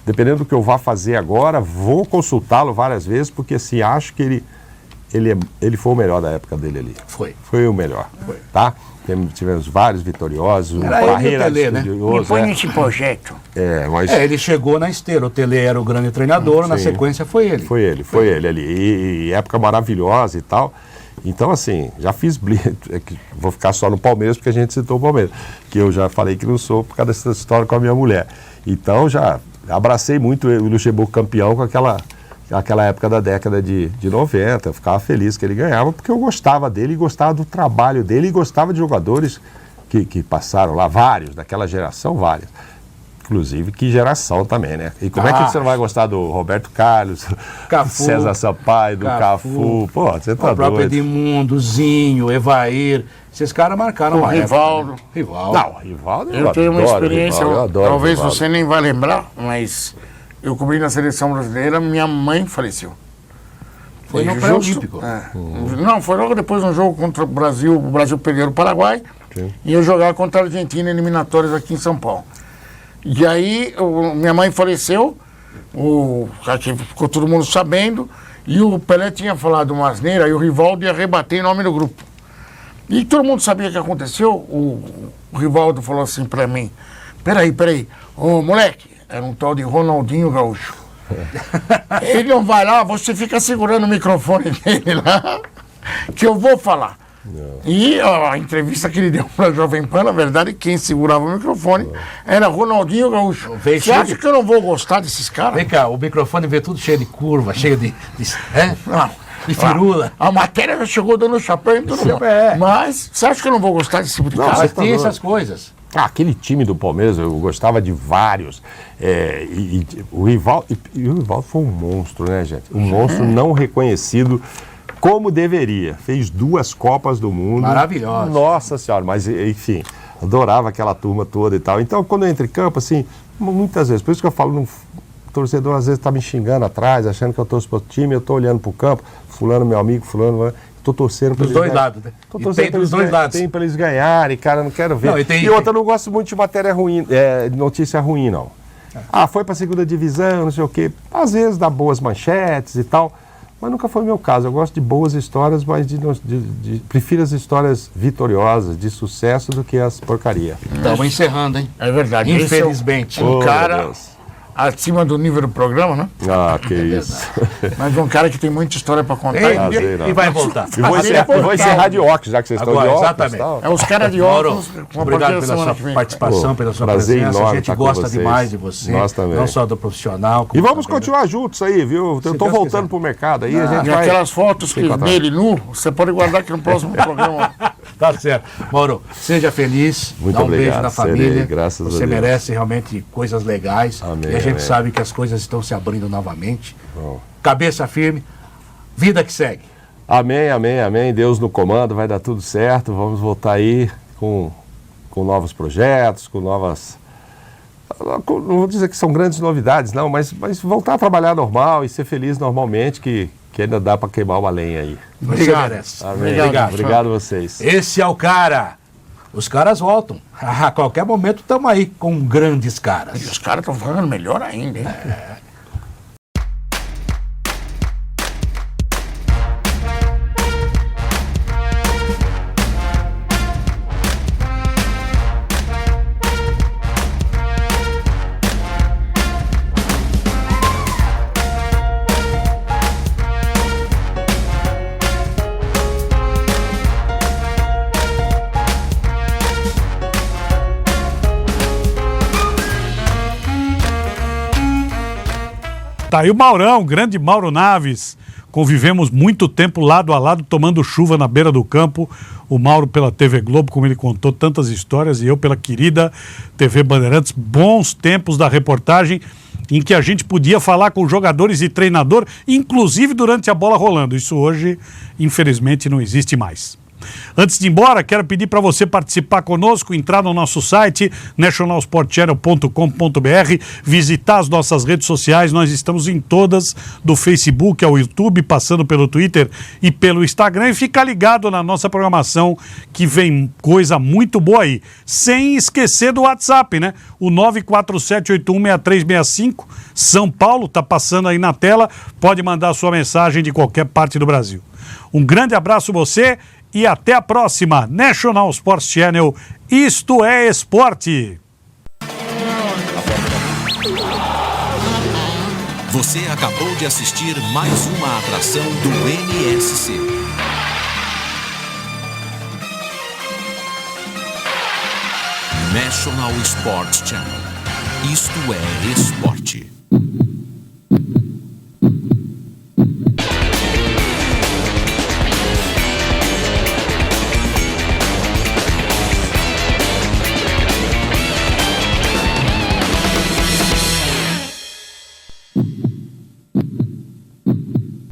[SPEAKER 5] dependendo do que eu vá fazer agora, vou consultá-lo várias vezes, porque assim, acho que ele foi o melhor da época dele ali. Foi o melhor, tá? Tivemos vários vitoriosos,
[SPEAKER 3] Era ele e o
[SPEAKER 5] Parreira
[SPEAKER 3] Pelé, né?
[SPEAKER 4] Me põe nesse projeto.
[SPEAKER 5] mas
[SPEAKER 3] Ele chegou na esteira, o Tele era o grande treinador, na
[SPEAKER 5] Sim.
[SPEAKER 3] sequência foi ele.
[SPEAKER 5] foi ele ali. E época maravilhosa e tal. Então, assim, já fiz vou ficar só no Palmeiras porque a gente citou o Palmeiras, que eu já falei que não sou por causa dessa história com a minha mulher. Então, já abracei muito o Luxemburgo campeão com aquela época da década de 90. Eu ficava feliz que ele ganhava porque eu gostava dele, gostava do trabalho dele e gostava de jogadores que passaram lá, vários, daquela geração, vários. Inclusive, que geração também, né? E como é que você não vai gostar do Roberto Carlos,
[SPEAKER 3] Cafu,
[SPEAKER 5] César Sampaio, do Cafu? Pô, você tá
[SPEAKER 3] o próprio
[SPEAKER 5] doido.
[SPEAKER 3] Edmundo, Zinho, Evair. Esses caras marcaram
[SPEAKER 4] O
[SPEAKER 3] uma
[SPEAKER 4] Rivaldo.
[SPEAKER 3] época, né? Rivaldo.
[SPEAKER 5] Não, Rivaldo,
[SPEAKER 4] Eu tenho uma
[SPEAKER 5] adoro
[SPEAKER 4] experiência,
[SPEAKER 5] Rivaldo, eu adoro
[SPEAKER 4] talvez
[SPEAKER 5] Rivaldo.
[SPEAKER 4] você nem vai lembrar, mas eu cobri na seleção brasileira, minha mãe faleceu.
[SPEAKER 3] Foi no
[SPEAKER 4] Justo-
[SPEAKER 3] pré-olímpico.
[SPEAKER 4] Não, foi logo depois de um jogo contra o Brasil perdeu o Paraguai,
[SPEAKER 5] Sim.
[SPEAKER 4] e eu jogava contra a Argentina, eliminatórias aqui em São Paulo. E aí, minha mãe faleceu, aqui ficou todo mundo sabendo, e o Pelé tinha falado uma asneira, e o Rivaldo ia rebater em nome do grupo. E todo mundo sabia o que aconteceu, o Rivaldo falou assim pra mim, peraí, ô moleque, era um tal de Ronaldinho Gaúcho. Ele não vai lá, você fica segurando o microfone dele lá, que eu vou falar. E a entrevista que ele deu para a Jovem Pan, na verdade, quem segurava o microfone era Ronaldinho Gaúcho.
[SPEAKER 3] Veio
[SPEAKER 4] Você
[SPEAKER 3] cheio
[SPEAKER 4] acha
[SPEAKER 3] de-
[SPEAKER 4] que eu não vou gostar desses caras?
[SPEAKER 3] Vem cá, o microfone vê tudo cheio de curva, cheio de
[SPEAKER 4] Não.
[SPEAKER 3] firula.
[SPEAKER 4] A matéria já chegou dando chapéu em todo mundo.
[SPEAKER 3] É.
[SPEAKER 4] Mas você acha que eu não vou gostar desse tipo de cara?
[SPEAKER 3] Mas
[SPEAKER 5] tá
[SPEAKER 3] tem
[SPEAKER 5] doido.
[SPEAKER 3] essas coisas.
[SPEAKER 5] Aquele time do Palmeiras, eu gostava de vários. O Rivaldo foi um monstro, né, gente? Um monstro não reconhecido como deveria. Fez 2 Copas do Mundo.
[SPEAKER 3] Maravilhoso.
[SPEAKER 5] Nossa Senhora, mas enfim, adorava aquela turma toda e tal. Então, quando eu entro em campo, assim, muitas vezes, por isso que eu falo, o torcedor às vezes está me xingando atrás, achando que eu torço para o time, eu estou olhando para o campo, fulano, meu amigo, fulano, estou torcendo para
[SPEAKER 3] Dos
[SPEAKER 5] eles
[SPEAKER 3] dois
[SPEAKER 5] ganharem.
[SPEAKER 3] lados, né?
[SPEAKER 5] Tô
[SPEAKER 3] E
[SPEAKER 5] torcendo
[SPEAKER 3] tem
[SPEAKER 5] pra
[SPEAKER 3] dos
[SPEAKER 5] eles
[SPEAKER 3] dois lados.
[SPEAKER 5] Tem para eles ganharem, cara, não quero ver.
[SPEAKER 3] Não, e
[SPEAKER 5] outra, eu não gosto muito de matéria ruim, notícia ruim, não. Foi para a segunda divisão, não sei o quê. Às vezes dá boas manchetes e tal, mas nunca foi o meu caso. Eu gosto de boas histórias, mas prefiro as histórias vitoriosas, de sucesso, do que as porcaria.
[SPEAKER 3] Estamos encerrando, hein?
[SPEAKER 4] É verdade.
[SPEAKER 3] Infelizmente.
[SPEAKER 4] Esse é um
[SPEAKER 5] Oh,
[SPEAKER 4] cara
[SPEAKER 5] meu Deus.
[SPEAKER 4] acima do nível do programa, né?
[SPEAKER 5] Que isso.
[SPEAKER 4] Mas um cara que tem muita história para contar.
[SPEAKER 3] Ei,
[SPEAKER 5] Prazer, não.
[SPEAKER 3] e vai voltar.
[SPEAKER 5] E vou encerrar de óculos, já que vocês estão de
[SPEAKER 3] Agora,
[SPEAKER 5] óculos.
[SPEAKER 3] exatamente.
[SPEAKER 5] Tal.
[SPEAKER 4] É os caras de
[SPEAKER 3] Mauro,
[SPEAKER 4] óculos. com a
[SPEAKER 3] obrigado
[SPEAKER 4] partir da
[SPEAKER 3] pela
[SPEAKER 4] semana
[SPEAKER 3] sua
[SPEAKER 4] que vem.
[SPEAKER 3] participação, pela sua
[SPEAKER 5] prazer
[SPEAKER 3] presença. A
[SPEAKER 5] enorme
[SPEAKER 3] gente
[SPEAKER 5] estar com
[SPEAKER 3] gosta
[SPEAKER 5] vocês.
[SPEAKER 3] demais de você.
[SPEAKER 5] Nós também.
[SPEAKER 3] Não só do profissional.
[SPEAKER 5] E
[SPEAKER 3] como
[SPEAKER 5] vamos
[SPEAKER 3] também
[SPEAKER 5] continuar juntos aí, viu? Eu
[SPEAKER 3] Deus
[SPEAKER 5] tô voltando
[SPEAKER 3] quiser.
[SPEAKER 5] pro mercado aí, a gente
[SPEAKER 4] E
[SPEAKER 5] vai...
[SPEAKER 4] aquelas fotos
[SPEAKER 5] se encontrar.
[SPEAKER 4] dele nu, você pode guardar aqui no próximo programa.
[SPEAKER 3] Tá certo. Mauro, seja feliz.
[SPEAKER 5] Muito
[SPEAKER 3] dá um beijo
[SPEAKER 5] obrigado,
[SPEAKER 3] na
[SPEAKER 5] serei,
[SPEAKER 3] família.
[SPEAKER 5] graças a
[SPEAKER 3] Você
[SPEAKER 5] Deus.
[SPEAKER 3] merece realmente coisas legais.
[SPEAKER 5] Amém,
[SPEAKER 3] e a gente
[SPEAKER 5] amém.
[SPEAKER 3] sabe que as coisas estão se abrindo novamente.
[SPEAKER 5] Bom.
[SPEAKER 3] Cabeça firme. Vida que segue.
[SPEAKER 5] Amém, amém, amém. Deus no comando, vai dar tudo certo. Vamos voltar aí com novos projetos, com novas... Não vou dizer que são grandes novidades, não, mas voltar a trabalhar normal e ser feliz normalmente, que ainda dá para queimar uma lenha aí.
[SPEAKER 3] Você merece.
[SPEAKER 5] Amém. Obrigado a vocês.
[SPEAKER 3] Esse é o cara. Os caras voltam. A qualquer momento estamos aí com grandes caras.
[SPEAKER 4] Os caras estão falando melhor ainda, hein?
[SPEAKER 1] Tá aí o Maurão, grande Mauro Naves. Convivemos muito tempo lado a lado, tomando chuva na beira do campo. O Mauro pela TV Globo, como ele contou tantas histórias, e eu pela querida TV Bandeirantes. Bons tempos da reportagem em que a gente podia falar com jogadores e treinador, inclusive durante a bola rolando. Isso hoje, infelizmente, não existe mais. Antes de ir embora, quero pedir para você participar conosco, entrar no nosso site nationalsportchannel.com.br, visitar as nossas redes sociais. Nós estamos em todas, do Facebook ao YouTube, passando pelo Twitter e pelo Instagram, e ficar ligado na nossa programação, que vem coisa muito boa aí. Sem esquecer do WhatsApp, né? O 947816365, São Paulo, tá passando aí na tela, pode mandar sua mensagem de qualquer parte do Brasil. Um grande abraço a você e até a próxima. National Sports Channel, isto é esporte.
[SPEAKER 2] Você acabou de assistir mais uma atração do NSC. National Sports Channel. Isto é esporte.